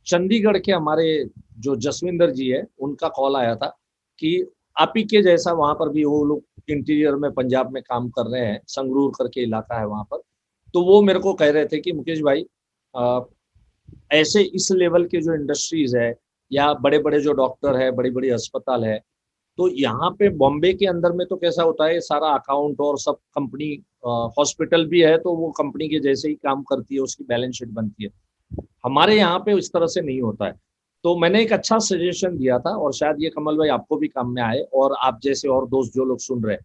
चंडीगढ़ के हमारे जो जसविंदर जी है उनका कॉल आया था कि आप ही के जैसा वहां पर भी वो लोग इंटीरियर में पंजाब में काम कर रहे हैं, संगरूर करके इलाका है वहां पर। तो वो मेरे को कह रहे थे कि मुकेश भाई ऐसे इस लेवल के जो इंडस्ट्रीज है या बड़े बड़े जो डॉक्टर है, बड़ी बड़ी अस्पताल है, तो यहाँ पे बॉम्बे के अंदर में तो कैसा होता है, सारा अकाउंट और सब कंपनी, हॉस्पिटल भी है तो वो कंपनी के जैसे ही काम करती है, उसकी बैलेंस शीट बनती है। हमारे यहाँ पे इस तरह से नहीं होता है। तो मैंने एक अच्छा सजेशन दिया था और शायद ये कमल भाई आपको भी काम में आए और आप जैसे और दोस्त जो लोग सुन रहे हैं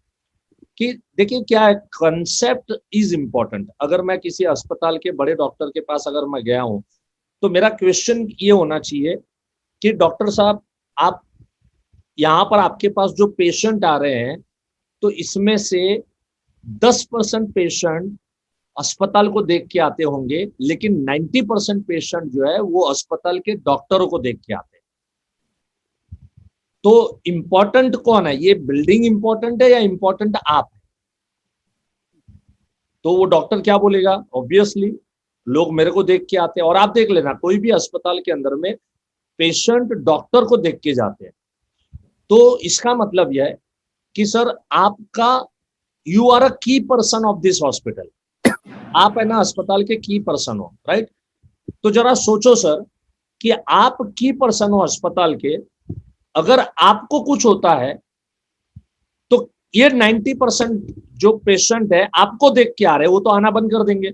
कि देखिए क्या है, कंसेप्ट इज इम्पोर्टेंट। अगर मैं किसी अस्पताल के बड़े डॉक्टर के पास अगर मैं गया हूँ तो मेरा क्वेश्चन ये होना चाहिए कि डॉक्टर साहब, आप यहाँ पर आपके पास जो पेशेंट आ रहे हैं तो इसमें से 10% पेशेंट अस्पताल को देख के आते होंगे, लेकिन 90% पेशेंट जो है वो अस्पताल के डॉक्टरों को देख के आते हैं। तो इंपॉर्टेंट कौन है, ये बिल्डिंग इंपॉर्टेंट है या इंपॉर्टेंट आप है? तो वो डॉक्टर क्या बोलेगा, ऑब्वियसली लोग मेरे को देख के आते हैं। और आप देख लेना कोई भी अस्पताल के अंदर में पेशेंट डॉक्टर को देख के जाते हैं। तो इसका मतलब यह है कि सर आपका, यू आर अ की पर्सन ऑफ दिस हॉस्पिटल, आप है ना अस्पताल के की पर्सन हो, राइट? तो जरा सोचो सर कि आप की पर्सन हो अस्पताल के, अगर आपको कुछ होता है तो ये 90% जो पेशेंट है आपको देख के आ रहे हैं, वो तो आना बंद कर देंगे,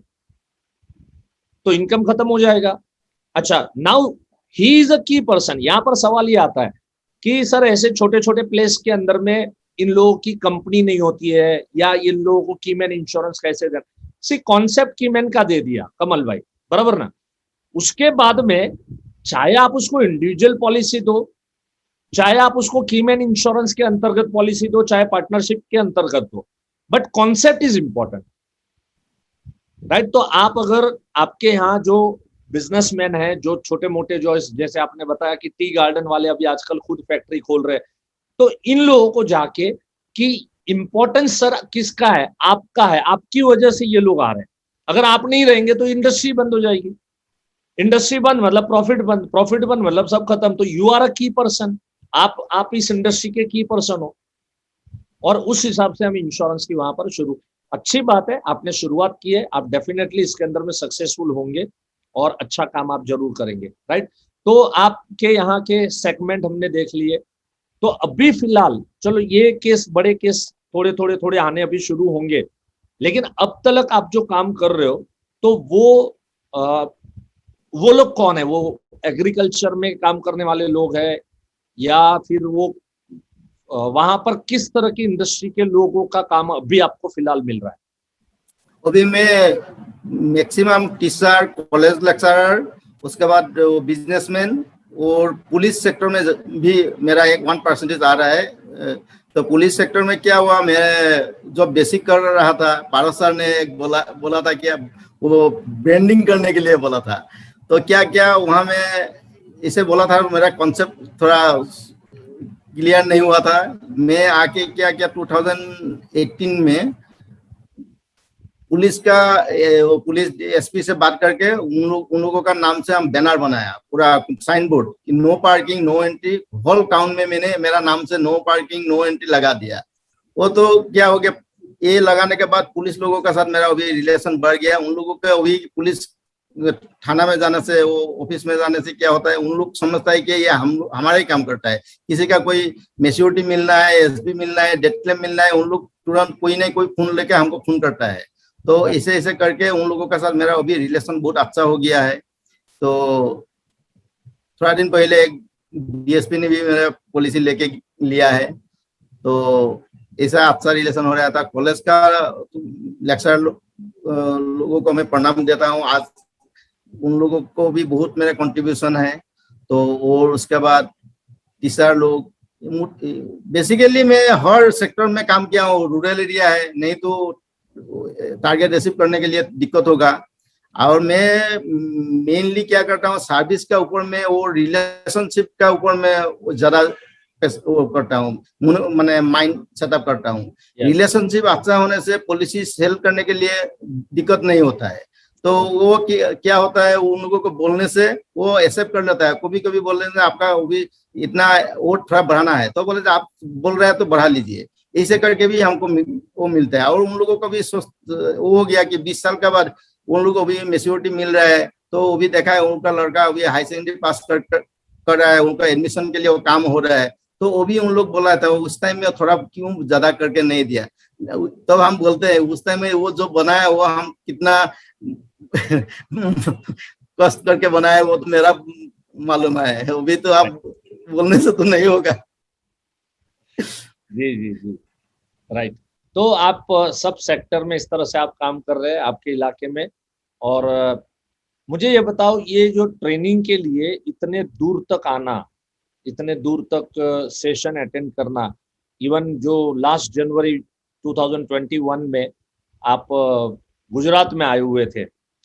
तो इनकम खत्म हो जाएगा। अच्छा, नाउ ही इज अ की पर्सन। यहां पर सवाल ये आता है कि सर ऐसे छोटे छोटे प्लेस के अंदर में इन लोगों की कंपनी नहीं होती है, या इन लोगों को कीमैन इंश्योरेंस कैसे दें? सी कॉन्सेप्ट कीमैन का दे दिया कमल भाई, बराबर ना? उसके बाद में चाहे आप उसको इंडिविजुअल पॉलिसी दो, चाहे आप उसको कीमैन इंश्योरेंस के अंतर्गत पॉलिसी दो, चाहे पार्टनरशिप के अंतर्गत दो, but concept is important, right? तो आप अगर आपके यहाँ जो बिजनेसमैन है, जो छोटे मोटे, जो जैसे आपने बताया कि टी गार्डन वाले अभी आजकल खुद फैक्ट्री खोल रहे हैं, तो इन लोगों को जाके कि इंपॉर्टेंस सर किसका है, आपका है, आपकी वजह से ये लोग आ रहे हैं। अगर आप नहीं रहेंगे तो इंडस्ट्री बंद हो जाएगी, इंडस्ट्री बंद मतलब प्रॉफिट बंद, प्रॉफिट बंद मतलब सब खत्म। तो यू आर अ की पर्सन, आप इस इंडस्ट्री के की पर्सन हो, और उस हिसाब से हम इंश्योरेंस की वहां पर शुरू, अच्छी बात है आपने शुरुआत की है, आप डेफिनेटली इसके अंदर में सक्सेसफुल होंगे और अच्छा काम आप जरूर करेंगे, राइट? तो आपके यहाँ के सेगमेंट हमने देख लिए। तो अभी फिलहाल चलो ये केस, बड़े केस थोड़े थोड़े थोड़े आने अभी शुरू होंगे, लेकिन अब तक आप जो काम कर रहे हो तो वो लोग कौन है? वो एग्रीकल्चर में काम करने वाले लोग हैं, या फिर वो वहां पर किस तरह की इंडस्ट्री के लोगों का काम अभी आपको फिलहाल मिल रहा है? अभी मैं मैक्सिमम टीचर, कॉलेज लेक्चरर, उसके बाद बिजनेसमैन और पुलिस सेक्टर में भी मेरा एक 1% आ रहा है। तो पुलिस सेक्टर में क्या हुआ, मैं जो बेसिक कर रहा था, पारस सर ने बोला था कि वो ब्रांडिंग करने के लिए बोला था। तो क्या क्या वहाँ में इसे बोला था, मेरा कॉन्सेप्ट थोड़ा क्लियर नहीं हुआ था। मैं आके क्या क्या 2018 में पुलिस का, पुलिस एसपी से बात करके उन लोगों का नाम से हम बैनर बनाया, पूरा sign board, no parking no entry, whole town में मैंने मेरा नाम से नो पार्किंग नो एंट्री लगा दिया। वो तो क्या हो गया, ये लगाने के बाद पुलिस लोगों के साथ मेरा अभी रिलेशन बढ़ गया। उन लोगों के अभी पुलिस थाना में जाने से, वो ऑफिस में जाने से क्या होता है, उन लोग समझता है कि ये हमारा ही काम करता है। किसी का कोई मैच्योरिटी मिलना है, एसबी मिलना है, डेथ क्लेम मिलना है, उन लोग तुरंत कोई नहीं कोई फोन लेके हमको फोन करता है। तो ऐसे ऐसे करके उन लोगों के साथ मेरा अभी रिलेशन बहुत अच्छा हो गया है। तो थोड़ा दिन पहले एक डीएसपी ने भी मेरा पॉलिसी लेके लिया है, तो ऐसा अच्छा रिलेशन हो रहा था। कॉलेज का लेक्चर लोगों को मैं प्रणाम देता हूँ, आज उन लोगों को भी बहुत मेरा कंट्रीब्यूशन है। तो और उसके बाद टीचर लोग, बेसिकली मैं हर सेक्टर में काम किया हूँ। रूरल एरिया है, नहीं तो टारगेट अचीव करने के लिए दिक्कत होगा। और मैं मेनली क्या करता हूँ, सर्विस के ऊपर में और रिलेशनशिप के ऊपर में ज्यादा वो करता हूँ, मैंने माइंड सेटअप करता हूँ। रिलेशनशिप अच्छा होने से पॉलिसी सेल करने के लिए दिक्कत नहीं होता है। तो वो क्या होता है, उन लोगों को बोलने से वो एक्सेप्ट कर लेता है। कभी कभी बोलने से आपका वो भी इतना वोट थोड़ा बढ़ाना है, तो बोले आप बोल रहे हैं तो बढ़ा लीजिए, ऐसे करके भी हमको वो मिलता है। और उन लोगों को भी वो हो गया कि 20 साल के बाद उन लोगों को भी मेच्योरिटी मिल रहा है। तो वो भी देखा है उनका लड़का अभी हाई सेकेंडरी पास कर रहा है, उनका एडमिशन के लिए वो काम हो रहा है। तो वो भी उन लोग बोला था उस टाइम में थोड़ा क्यों ज्यादा करके नहीं दिया। तब हम बोलते हैं उस टाइम में वो जो बनाया वो हम कितना कष्ट करके बनाया वो तो मेरा मालूम है, वो भी तो आप बोलने से तो नहीं होगा। जी जी जी, राइट। तो आप सब सेक्टर में इस तरह से आप काम कर रहे हैं आपके इलाके में। और मुझे ये बताओ, ये जो ट्रेनिंग के लिए इतने दूर तक आना, इतने दूर तक सेशन अटेंड करना, इवन जो लास्ट जनवरी 2021 में आप गुजरात में आए हुए थे,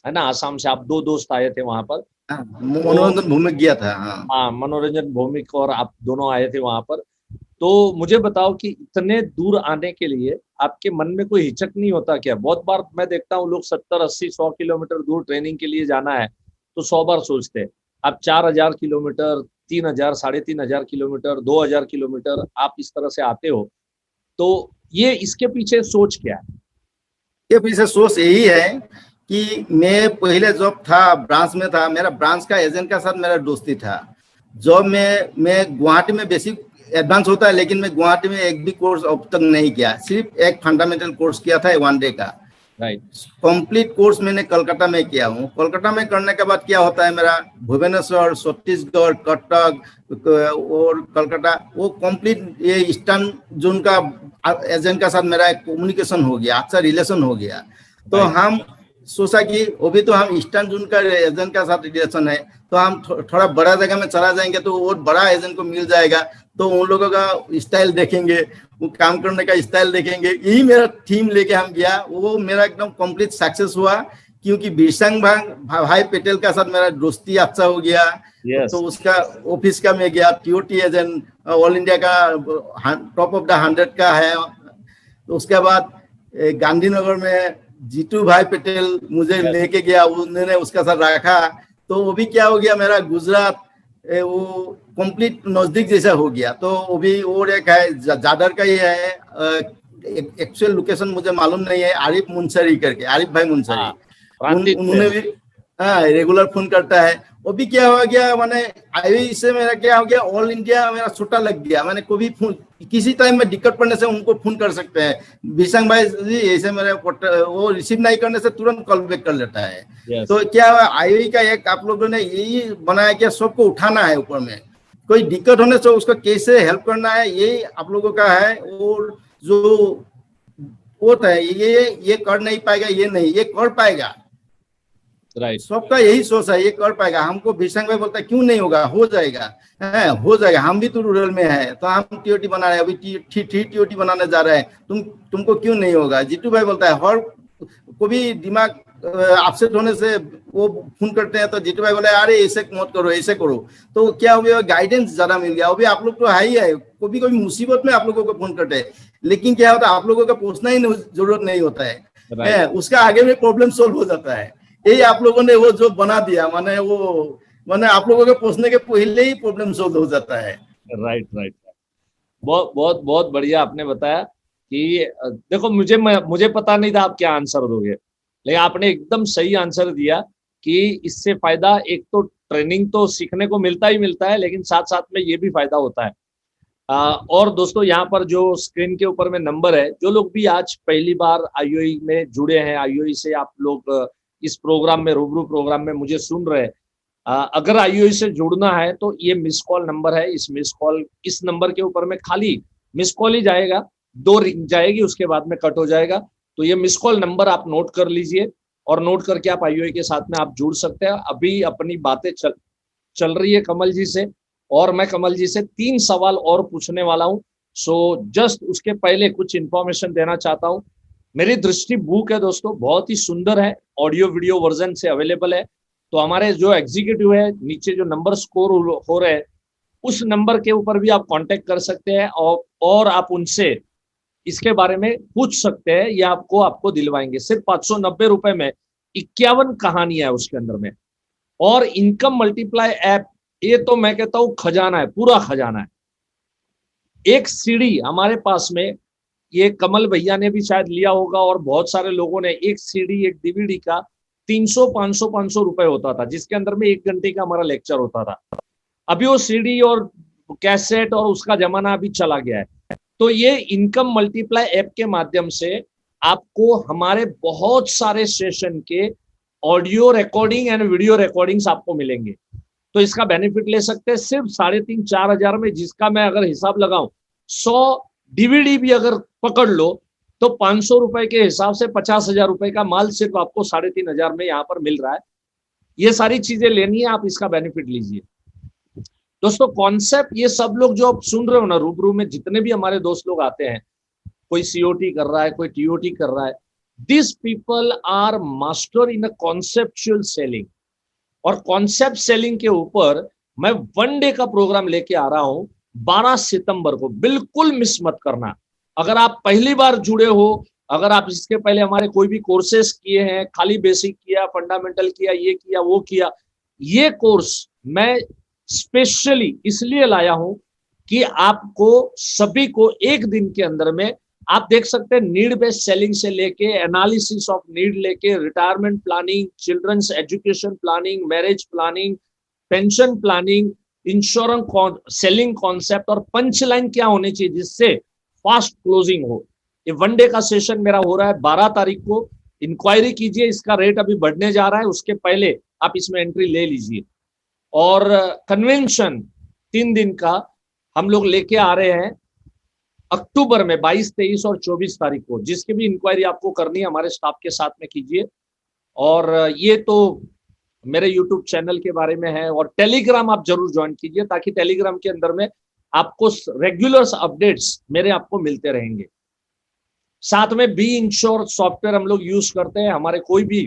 है ना, आसाम से आप 2 दोस्त आए थे वहां पर। मनोरंजन भूमि गया था। हाँ, मनोरंजन भौमिक और आप दोनों आए थे वहां पर। तो मुझे बताओ कि इतने दूर आने के लिए आपके मन में कोई हिचक नहीं होता क्या? बहुत बार मैं देखता हूँ लोग 70, 80, 100 किलोमीटर दूर ट्रेनिंग के लिए जाना है तो 100 बार सोचते हैं। आप 4000 किलोमीटर, 3000, 3500 किलोमीटर, 2000 किलोमीटर आप इस तरह से आते हो, तो ये इसके पीछे सोच क्या है? ये पीछे सोच यही है कि मैं पहले जॉब था ब्रांच में था, मेरा ब्रांच का एजेंट का साथ मेरा दोस्ती था। जॉब में मैं गुवाहाटी में बेसिक एडवांस होता है, लेकिन मैं गुवाहाटी में एक भी कोर्स अब तक नहीं किया, सिर्फ एक फंडामेंटल कोर्स किया था 1 डे का। राइट। कंप्लीट कोर्स मैंने कोलकाता में किया हूँ। कोलकाता में करने के बाद क्या होता है, मेरा भुवनेश्वर, छत्तीसगढ़, कटक और कोलकाता वो कंप्लीट ये ईस्टर्न जोन का एजेंट का साथ मेरा कम्युनिकेशन हो गया, अच्छा रिलेशन हो गया। तो हम सोचा कि वो भी तो हम ईस्टर्न जोन का एजेंट का साथ रिलेशन है, तो हम थोड़ा बड़ा जगह में चला जाएंगे तो वो बड़ा एजेंट को मिल जाएगा, तो उन लोगों का स्टाइल देखेंगे, वो काम करने का स्टाइल देखेंगे। यही मेरा थीम लेके हम गया, वो मेरा एकदम कंप्लीट सक्सेस हुआ, क्योंकि बिरसंग भाई पटेल का साथ मेरा दोस्ती अच्छा हो गया। yes. तो उसका ऑफिस का मैं गया, टीओटी एजेंट ऑल इंडिया का टॉप ऑफ द 100 का है। तो उसके बाद गांधीनगर में जीतू भाई पटेल मुझे लेके गया, उन्होंने उसका साथ रखा। तो वो भी क्या हो गया, मेरा गुजरात वो कंप्लीट नजदीक जैसा हो गया। तो वो भी और एक है जादर का ही है, एक्चुअल लोकेशन मुझे मालूम नहीं है, आरिफ मुंसरी करके, आरिफ भाई मुंसरी, उन्होंने भी रेगुलर फोन करता है। वो भी क्या हो गया, मैंने आई से मेरा क्या हो गया, ऑल इंडिया मेरा छोटा लग गया। मैंने कोई भी फोन किसी टाइम में दिक्कत पड़ने से उनको फोन कर सकते हैं, बिरसंग भाई जी ऐसे मेरे वो रिसीव नहीं करने से तुरंत कॉल बैक कर लेता है। yes. तो क्या आई का एक आप लोगों ने यही बनाया कि सबको उठाना है ऊपर में, कोई दिक्कत होने से उसको कैसे हेल्प करना है, यही आप लोगों का है। और जो होता है ये कर नहीं पाएगा, ये नहीं, ये कर पाएगा। राइट। सबका यही सोच है, ये कर पाएगा। हमको बिरसंग भाई बोलता है क्यों नहीं होगा, हो जाएगा, है हो जाएगा। हम भी तो रूरल में है, तो हम टीओटी बना रहे हैं, अभी टीओटी बनाने जा रहे हैं, तुमको क्यों नहीं होगा। जीतू भाई बोलता है, हर को भी दिमाग अपसेट होने से वो फोन करते हैं, तो जीतू भाई बोला अरे ऐसे मत करो, ऐसे करो। तो क्या हो गया, गाइडेंस ज्यादा मिल गया। अभी आप लोग तो है ही है, कभी कभी मुसीबत में आप लोगों को फोन करते हैं, लेकिन क्या होता है आप लोगों का पूछना ही जरूरत नहीं होता है, उसका आगे में प्रॉब्लम सोल्व हो जाता है। यही आप लोगों ने वो जो बना दिया, माने आप लोगों के पूछने के पहले ही प्रॉब्लम सोल्व हो जाता है। Right right. बहुत बहुत बहुत बढ़िया आपने बताया कि देखो मुझे पता नहीं था आप क्या आंसर दोगे, लेकिन आपने एकदम सही आंसर दिया कि इससे फायदा, एक तो ट्रेनिंग तो सीखने को मिलता ही मिलता है, लेकिन साथ साथ में ये भी फायदा होता है। और दोस्तों यहाँ पर जो स्क्रीन के ऊपर में नंबर है, जो लोग भी आज पहली बार आईओई में जुड़े हैं, आईओई से आप लोग इस प्रोग्राम में, रूबरू प्रोग्राम में मुझे सुन रहे हैं, अगर आईओई से जुड़ना है तो ये मिस कॉल नंबर है। इस नंबर के ऊपर में खाली मिस कॉल ही जाएगा, 2 रिंग जाएगी, उसके बाद में कट हो जाएगा। तो ये मिस कॉल नंबर आप नोट कर लीजिए, और नोट करके आप आईओई के साथ में आप जुड़ सकते हैं। अभी अपनी बातें चल रही है कमल जी से, और मैं कमल जी से 3 सवाल और पूछने वाला हूं। सो जस्ट उसके पहले कुछ इंफॉर्मेशन देना चाहता हूं। मेरी दृष्टि बुक है दोस्तों, बहुत ही सुंदर है, ऑडियो वीडियो वर्जन से अवेलेबल है। तो हमारे जो एग्जीक्यूटिव है, नीचे जो नंबर स्कोर हो रहे हैं, उस नंबर के ऊपर भी आप कांटेक्ट कर सकते हैं और आप उनसे इसके बारे में पूछ सकते हैं, ये आपको दिलवाएंगे। सिर्फ 590 रुपए में 51 कहानियां है उसके अंदर में। और इनकम मल्टीप्लाई ऐप, ये तो मैं कहता हूं खजाना है, पूरा खजाना है। एक सीडी हमारे पास में, ये कमल भैया ने भी शायद लिया होगा और बहुत सारे लोगों ने, एक सीडी एक डीवीडी का 300 500 रुपए होता था, जिसके अंदर में 1 घंटे का हमारा लेक्चर होता था। अभी वो सीडी और कैसेट और उसका जमाना अभी चला गया है। तो ये इनकम मल्टीप्लाई ऐप के माध्यम से आपको हमारे बहुत सारे सेशन के audio recording and video recordings आपको मिलेंगे। तो इसका बेनिफिट ले सकते हैं सिर्फ 3,500-4 हजार में, जिसका मैं अगर हिसाब लगाऊं 100 डीवीडी भी अगर पकड़ लो तो 500 रुपए के हिसाब से 50,000 रुपए का माल सिर्फ आपको 3,500 में यहाँ पर मिल रहा है। ये सारी चीजें लेनी है, आप इसका बेनिफिट लीजिए। दोस्तों कॉन्सेप्ट, ये सब लोग जो आप सुन रहे हो ना रूबरू में, जितने भी हमारे दोस्त लोग आते हैं, कोई सीओटी कर रहा है, कोई टीओटी कर रहा है, this people are master in a conceptual selling. और कॉन्सेप्ट सेलिंग के ऊपर मैं 1 डे का प्रोग्राम लेके आ रहा हूं 12 सितंबर को, बिल्कुल मिस मत करना। अगर आप पहली बार जुड़े हो, अगर आप इसके पहले हमारे कोई भी कोर्सेस किए हैं, खाली बेसिक किया, फंडामेंटल किया, ये किया वो किया, ये कोर्स मैं स्पेशली इसलिए लाया हूं कि आपको सभी को एक दिन के अंदर में, आप देख सकते हैं, नीड बेस्ड सेलिंग से लेके एनालिसिस ऑफ नीड लेके retirement planning, children's education planning, marriage planning, pension planning, insurance selling concept और पंच लाइन क्या होनी चाहिए जिससे फास्ट क्लोजिंग हो। ये 1 डे का सेशन मेरा हो रहा है 12 तारीख को। इंक्वायरी कीजिए, इसका रेट अभी बढ़ने जा रहा है, उसके पहले आप इसमें एंट्री ले लीजिए। और कन्वेंशन 3 दिन का हम लोग लेके आ रहे हैं अक्टूबर में 22, 23 और 24 तारीख को। जिसकी भी इंक्वायरी आपको करनी है हमारे स्टाफ के साथ में कीजिए। और ये तो मेरे यूट्यूब चैनल के बारे में है। और टेलीग्राम आप जरूर ज्वाइन कीजिए, ताकि टेलीग्राम के अंदर में आपको रेगुलर अपडेट्स मेरे आपको मिलते रहेंगे। साथ में बी इंश्योर सॉफ्टवेयर हम लोग यूज करते हैं। हमारे कोई भी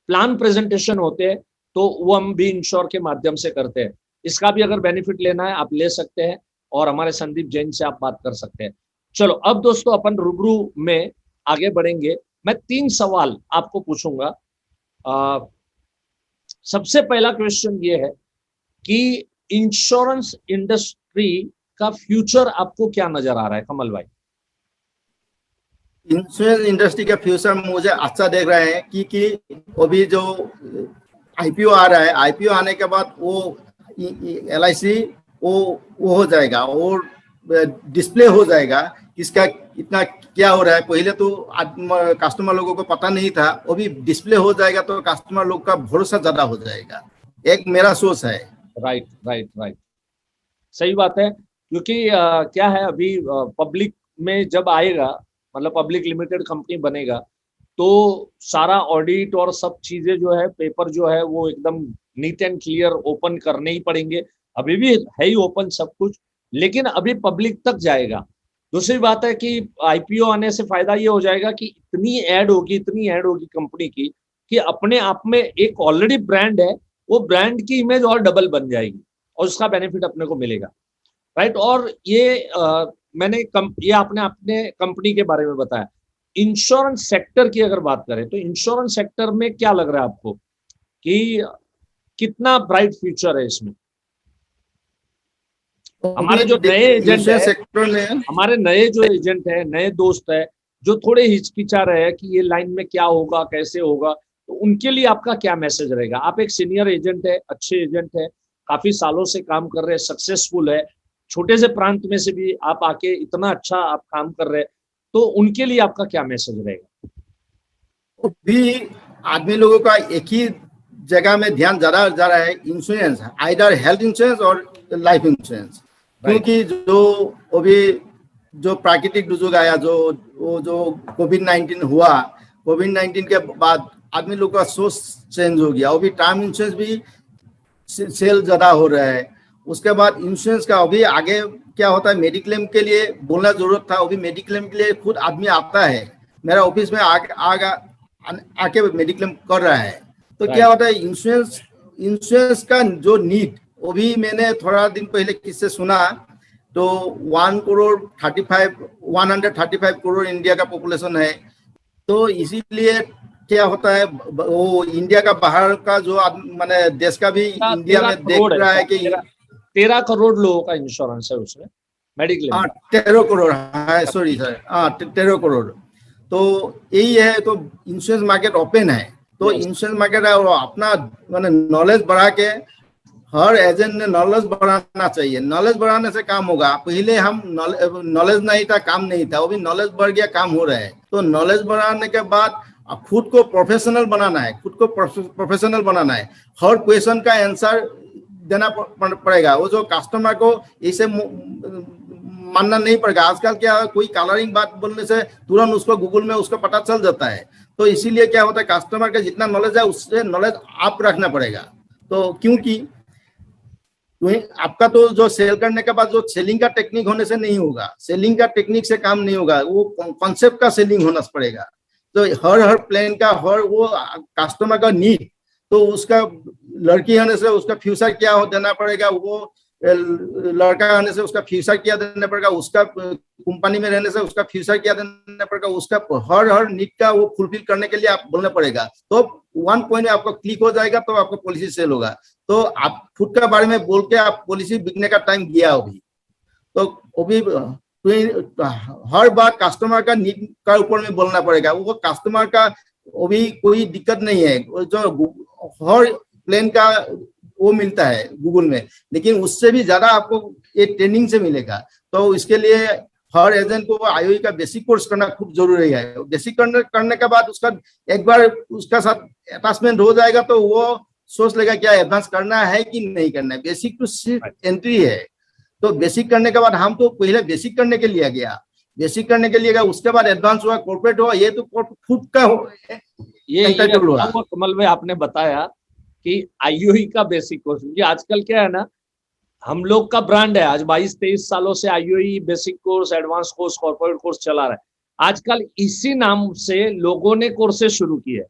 प्लान प्रेजेंटेशन होते हैं तो वो हम बी इंश्योर के माध्यम से करते हैं। इसका भी अगर बेनिफिट लेना है आप ले सकते हैं, और हमारे संदीप जैन से आप बात कर सकते हैं। चलो अब दोस्तों अपन रूबरू में आगे बढ़ेंगे। मैं 3 सवाल आपको पूछूंगा। सबसे पहला क्वेश्चन ये है कि इंश्योरेंस इंडस्ट्री का फ्यूचर आपको क्या नजर आ रहा है कमल भाई? इंश्योरेंस इंडस्ट्री का फ्यूचर मुझे अच्छा देख रहे हैं, क्योंकि अभी जो आईपीओ आ रहा है, आईपीओ आने के बाद वो एलआईसी वो हो जाएगा और डिस्प्ले हो जाएगा इसका इतना क्या हो रहा है। पहले तो कस्टमर लोगों को पता नहीं था, अभी डिस्प्ले हो जाएगा तो कस्टमर लोग का भरोसा ज्यादा हो जाएगा। एक मेरा सोच है। राइट राइट राइट, सही बात है। क्योंकि क्या है, अभी पब्लिक में जब आएगा, मतलब पब्लिक लिमिटेड कंपनी बनेगा, तो सारा ऑडिट और सब चीजें जो है, पेपर जो है वो एकदम नीट एंड क्लियर ओपन करने ही पड़ेंगे। अभी भी है ही ओपन सब कुछ, लेकिन अभी पब्लिक तक जाएगा। दूसरी बात है कि आईपीओ आने से फायदा ये हो जाएगा कि इतनी ऐड होगी कंपनी की, कि अपने आप में एक ऑलरेडी ब्रांड है, वो ब्रांड की इमेज और डबल बन जाएगी, और उसका बेनिफिट अपने को मिलेगा। राइट। और ये ये आपने अपने कंपनी के बारे में बताया। इंश्योरेंस सेक्टर की अगर बात करें तो इंश्योरेंस सेक्टर में क्या लग रहा है आपको कि कितना ब्राइट फ्यूचर है इसमें? हमारे जो नए एजेंट है, हमारे नए जो एजेंट है, नए दोस्त है, जो थोड़े हिचकिचा रहे हैं कि ये लाइन में क्या होगा, कैसे होगा, तो उनके लिए आपका क्या मैसेज रहेगा? आप एक सीनियर एजेंट है, अच्छे एजेंट है, काफी सालों से काम कर रहे हैं, सक्सेसफुल है, छोटे से प्रांत में से भी आप आके इतना अच्छा आप काम कर रहे हैं, तो उनके लिए आपका क्या मैसेज रहेगा? भी आदमी लोगों का एक ही जगह में ध्यान ज्यादा जा रहा है, इंश्योरेंस, आइदर हेल्थ इंश्योरेंस और लाइफ इंश्योरेंस। क्योंकि जो अभी जो प्राकृतिक दुर्योग आया, जो कोविड-19 हुआ, कोविड-19 के बाद आदमी लोग का सोच चेंज हो गया। अभी टर्म इंश्योरेंस भी सेल ज्यादा हो रहा है। उसके बाद इंश्योरेंस का अभी आगे क्या होता है, मेडिक्लेम के लिए बोलना जरूरत था, अभी मेडिक्लेम के लिए खुद आदमी आता है, मेरा ऑफिस में आके मेडिक्लेम कर रहा है। तो क्या होता है, इंश्योरेंस का जो नीड अभी मैंने थोड़ा दिन पहले किससे सुना, तो 135 करोड़ इंडिया का पॉपुलेशन है। तो इसीलिए क्या होता है, वो इंडिया का बाहर का जो माने देश का भी इंडिया में देख रहा है कि 13 करोड़ लोगों का इंश्योरेंस है उसमें, मेडिक्लेम। 13 करोड़ है, सॉरी सर, 13 करोड़। तो यही है, तो इंश्योरेंस मार्केट ओपन है। तो इंश्योरेंस मार्केट है, और अपना माने नॉलेज बढ़ा के हर एजेंट ने नॉलेज बढ़ाना चाहिए। नॉलेज बढ़ाने से काम होगा। पहले हम नॉलेज नहीं था, काम नहीं था, अभी नॉलेज बढ़ गया, काम हो रहा है। तो नॉलेज बढ़ाने के बाद खुद को प्रोफेशनल बनाना है, खुद को प्रोफेशनल बनाना है। हर क्वेश्चन का आंसर देना पड़ेगा। वो जो कस्टमर को इसे मानना नहीं पड़ेगा। आजकल क्या है, कोई कलरिंग बात बोलने से तुरंत उसको गूगल में उसको पता चल जाता है। तो इसीलिए क्या होता है, कस्टमर का जितना नॉलेज है उससे नॉलेज आप रखना पड़ेगा। तो क्योंकि आपका तो जो सेल करने के बाद जो सेलिंग का टेक्निक होने से नहीं होगा, सेलिंग का टेक्निक से काम नहीं होगा, वो कॉन्सेप्ट का सेलिंग होना पड़ेगा। तो हर प्लान का हर वो कस्टमर का नीड, तो उसका लड़की होने से उसका फ्यूचर क्या हो देना पड़ेगा, वो लड़का होने से उसका फ्यूचर क्या देना पड़ेगा, उसका कंपनी में रहने से उसका फ्यूचर क्या देना पड़ेगा, उसका हर नीड का वो फुलफिल करने के लिए आप बोलना पड़ेगा। तो 1 पॉइंट आपको क्लिक हो जाएगा, तो आपको पॉलिसी सेल होगा। तो आप खुद के बारे में बोल के आप पॉलिसी बिकने का टाइम गया अभी। तो अभी हर बार कस्टमर का नीड का ऊपर में बोलना पड़ेगा। वो कस्टमर का अभी कोई दिक्कत नहीं है, जो हर प्लान का वो मिलता है गूगल में, लेकिन उससे भी ज्यादा आपको ये ट्रेनिंग से मिलेगा। तो इसके लिए हर एजेंट को आईओई का बेसिक कोर्स करना खूब जरूरी है। बेसिक करने के बाद उसका एक बार उसका साथ अटैचमेंट हो जाएगा, तो वो सोच लेगा क्या एडवांस करना है कि नहीं करना है। बेसिक तो सिर्फ एंट्री है। तो बेसिक करने के बाद हम तो पहले बेसिक करने के लिए गया, बेसिक करने के लिए गया, उसके बाद एडवांस हुआ, कॉर्पोरेट हुआ। ये तो खुद का ये कमल भाई आपने बताया कि आईओई का बेसिक कोर्स, ये आजकल क्या है ना, हम लोग का ब्रांड है। आज 22-23 सालों से IOE basic course, advance course, corporate course चला रहा है। आजकल इसी नाम से लोगों ने कोर्सेज शुरू किए,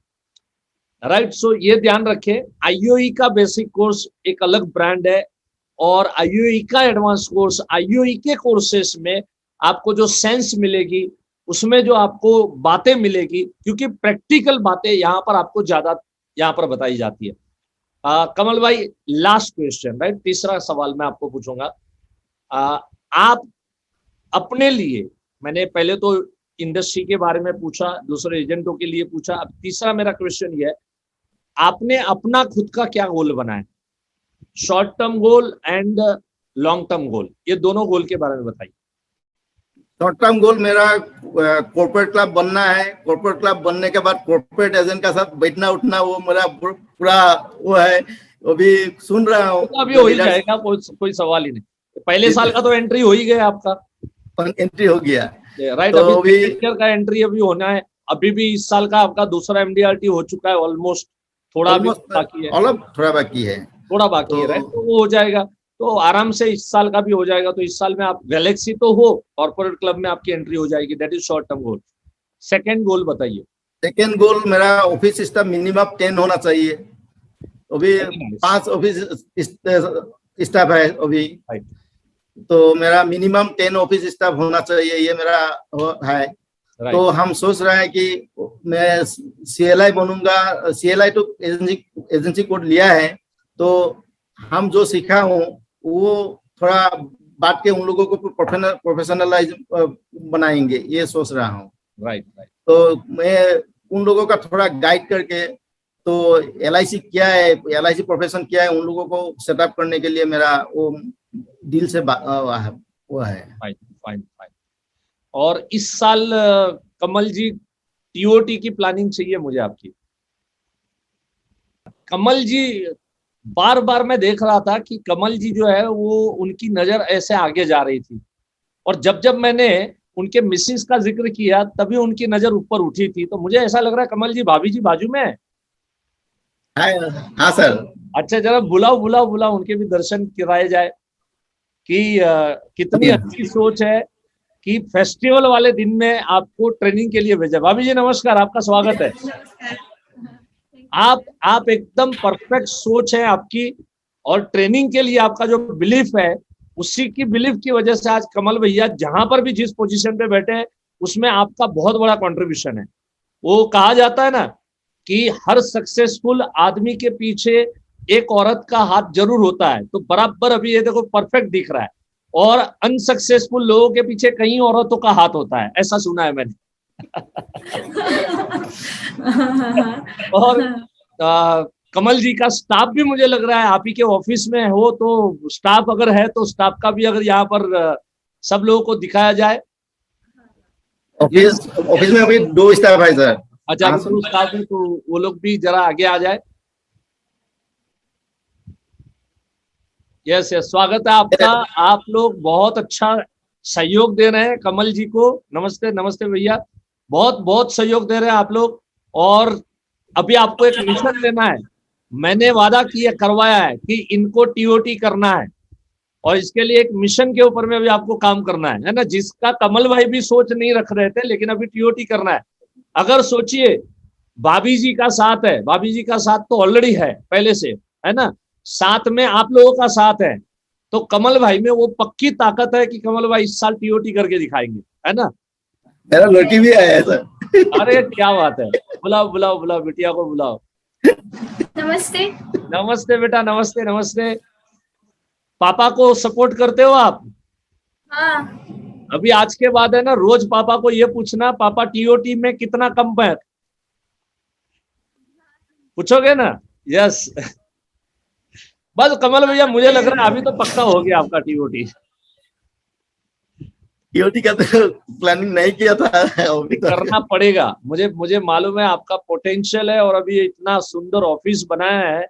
राइट। सो ये ध्यान रखें, आईओई का बेसिक कोर्स एक अलग ब्रांड है, और आईओई का एडवांस कोर्स, आईओई के कोर्सेस में आपको जो सेंस मिलेगी, उसमें जो आपको बातें मिलेगी, क्योंकि प्रैक्टिकल बातें यहाँ पर आपको ज्यादा यहाँ पर बताई जाती है। कमल भाई, लास्ट क्वेश्चन, राइट, तीसरा सवाल मैं आपको पूछूंगा। आप अपने लिए, मैंने पहले तो इंडस्ट्री के बारे में पूछा, दूसरे एजेंटों के लिए पूछा, अब तीसरा मेरा क्वेश्चन ये है, आपने अपना खुद का क्या गोल बनाया, short term goal and long term goal, ये दोनों गोल के बारे में बताइए। शॉर्ट टर्म गोल मेरा कॉर्पोरेट क्लब बनना है। कॉर्पोरेट क्लब बनने के बाद कॉर्पोरेट एजेंट का साथ बैठना उठना, वो मेरा पूरा वो है। अभी सुन रहा हूँ, तो अभी हो ही जाएगा, कोई सवाल ही नहीं। पहले साल का तो एंट्री हो ही गया आपका, एंट्री हो गया, राइट। तो अभी का एंट्री अभी होना है। अभी भी इस साल का आपका दूसरा एमडीआरटी हो चुका है ऑलमोस्ट, थोड़ा बाकी है, थोड़ा बाकी है, थोड़ा बाकी है, राइट। तो वो हो जाएगा, तो आराम से इस साल का भी हो जाएगा। तो इस साल में आप गैलेक्सी तो हो, कॉर्पोरेट क्लब में आपकी एंट्री हो जाएगी। That is short term goal. Second goal बताइए। सेकंड गोल मेरा ऑफिस स्टाफ मिनिमम 10 होना चाहिए। अभी 5 ऑफिस स्टाफ है अभी, तो मेरा मिनिमम 10 ऑफिस स्टाफ होना चाहिए, ये मेरा है। तो हम सोच रहे हैं कि मैं सीएलआई बनूंगा। सीएलआई तो एजेंसी कोड लिया है, तो हम जो सीखा हूँ वो थोड़ा बांट के उन लोगों को प्रोफेशनलाइज बनाएंगे, ये सोच रहा हूँ, राइट। तो मैं उन लोगों का थोड़ा गाइड करके, तो एलआईसी क्या है, एलआईसी प्रोफेशन क्या है, उन लोगों को सेटअप करने के लिए मेरा वो डील से वो है। फाइन। और इस साल कमल जी टीओटी की प्लानिंग चाहिए मुझे आपकी। कमल जी, बार बार मैं देख रहा था कि कमल जी जो है वो, उनकी नजर ऐसे आगे जा रही थी, और जब मैंने उनके मिसेस का जिक्र किया तभी उनकी नजर ऊपर उठी थी। तो मुझे ऐसा लग रहा है कमल जी भाभी जी बाजू में है। हाँ सर। अच्छा, जरा बुलाओ उनके भी दर्शन कराए जाए कि कितनी अच्छी सोच है कि फेस्टिवल वाले दिन में आपको ट्रेनिंग के लिए भेजा। भाभी जी नमस्कार, आपका स्वागत है। आप एकदम परफेक्ट सोच है आपकी, और ट्रेनिंग के लिए आपका जो बिलीफ है, उसी की बिलीफ की वजह से आज कमल भैया जहां पर भी जिस पोजीशन पे बैठे हैं उसमें आपका बहुत बड़ा कंट्रीब्यूशन है। वो कहा जाता है ना कि हर सक्सेसफुल आदमी के पीछे एक औरत का हाथ जरूर होता है, तो बराबर अभी ये देखो परफेक्ट दिख रहा है। और अनसक्सेसफुल लोगों के पीछे कई औरतों का हाथ होता है, ऐसा सुना है मैंने। और कमल जी का स्टाफ भी मुझे लग रहा है आप ही के ऑफिस में हो, तो स्टाफ अगर है तो स्टाफ का भी अगर यहाँ पर सब लोगों को दिखाया जाए। ऑफिस में अभी 2 स्टाफ है सर। अच्छा, अभी 2 स्टाफ है, तो वो लोग भी जरा आगे आ जाए। यस यस, स्वागत है आपका। आप लोग बहुत अच्छा सहयोग दे रहे हैं कमल जी को। नमस्ते नमस्ते भैया, बहुत बहुत सहयोग दे रहे हैं आप लोग। और अभी आपको एक मिशन लेना है, मैंने वादा किया करवाया है कि इनको टीओटी करना है, और इसके लिए एक मिशन के ऊपर में अभी आपको काम करना है ना, जिसका कमल भाई भी सोच नहीं रख रहे थे, लेकिन अभी टीओटी करना है। अगर सोचिए, भाभी जी का साथ है, भाभी जी का साथ तो ऑलरेडी है पहले से, है ना, साथ में आप लोगों का साथ है, तो कमल भाई में वो पक्की ताकत है कि कमल भाई इस साल टीओटी करके दिखाएंगे, है ना। मेरा लड़की भी आया है सर। अरे क्या बात है, बुलाओ बुलाओ बुलाओ, बिटिया को बुलाओ। नमस्ते। नमस्ते बेटा, नमस्ते नमस्ते। पापा को सपोर्ट करते हो आप? हाँ। अभी आज के बाद है ना, रोज पापा को ये पूछना, पापा टीओटी में कितना कम है, पूछोगे ना? यस। बस कमल भैया, मुझे लग रहा है अभी तो पक्का हो गया आपका टीओटी। टीओटी का तो प्लानिंग नहीं किया था अभी तो। करना पड़ेगा, मुझे मालूम है आपका पोटेंशियल है, और अभी इतना सुंदर ऑफिस बनाया है,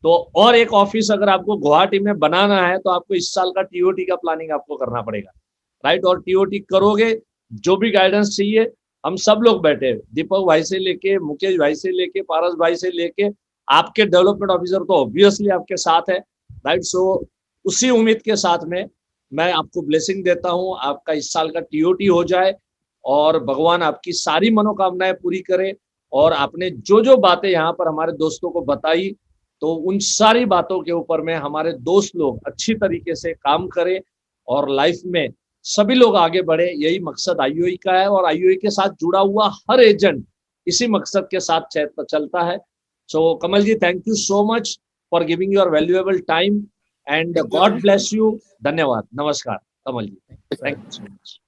तो और एक ऑफिस अगर आपको गुवाहाटी में बनाना है तो आपको इस साल का टीओटी का प्लानिंग आपको करना पड़ेगा, राइट। और टीओटी करोगे, जो भी गाइडेंस चाहिए, हम सब लोग बैठे, दीपक भाई से लेके, मुकेश भाई से लेके, पारस भाई से लेके, आपके डेवलपमेंट ऑफिसर तो ऑब्वियसली आपके साथ है, राइट। सो उसी उम्मीद के साथ में मैं आपको ब्लेसिंग देता हूं, आपका इस साल का टीओटी हो जाए, और भगवान आपकी सारी मनोकामनाएं पूरी करे। और आपने जो जो बातें यहाँ पर हमारे दोस्तों को बताई, तो उन सारी बातों के ऊपर में हमारे दोस्त लोग अच्छी तरीके से काम करें, और लाइफ में सभी लोग आगे बढ़े, यही मकसद आईओई का है। और आईओई के साथ जुड़ा हुआ हर एजेंट इसी मकसद के साथ चलता है। So Kamal ji, thank you so much for giving your valuable time, and God bless you. धन्यवाद, नमस्कार Kamal ji, thank you so much.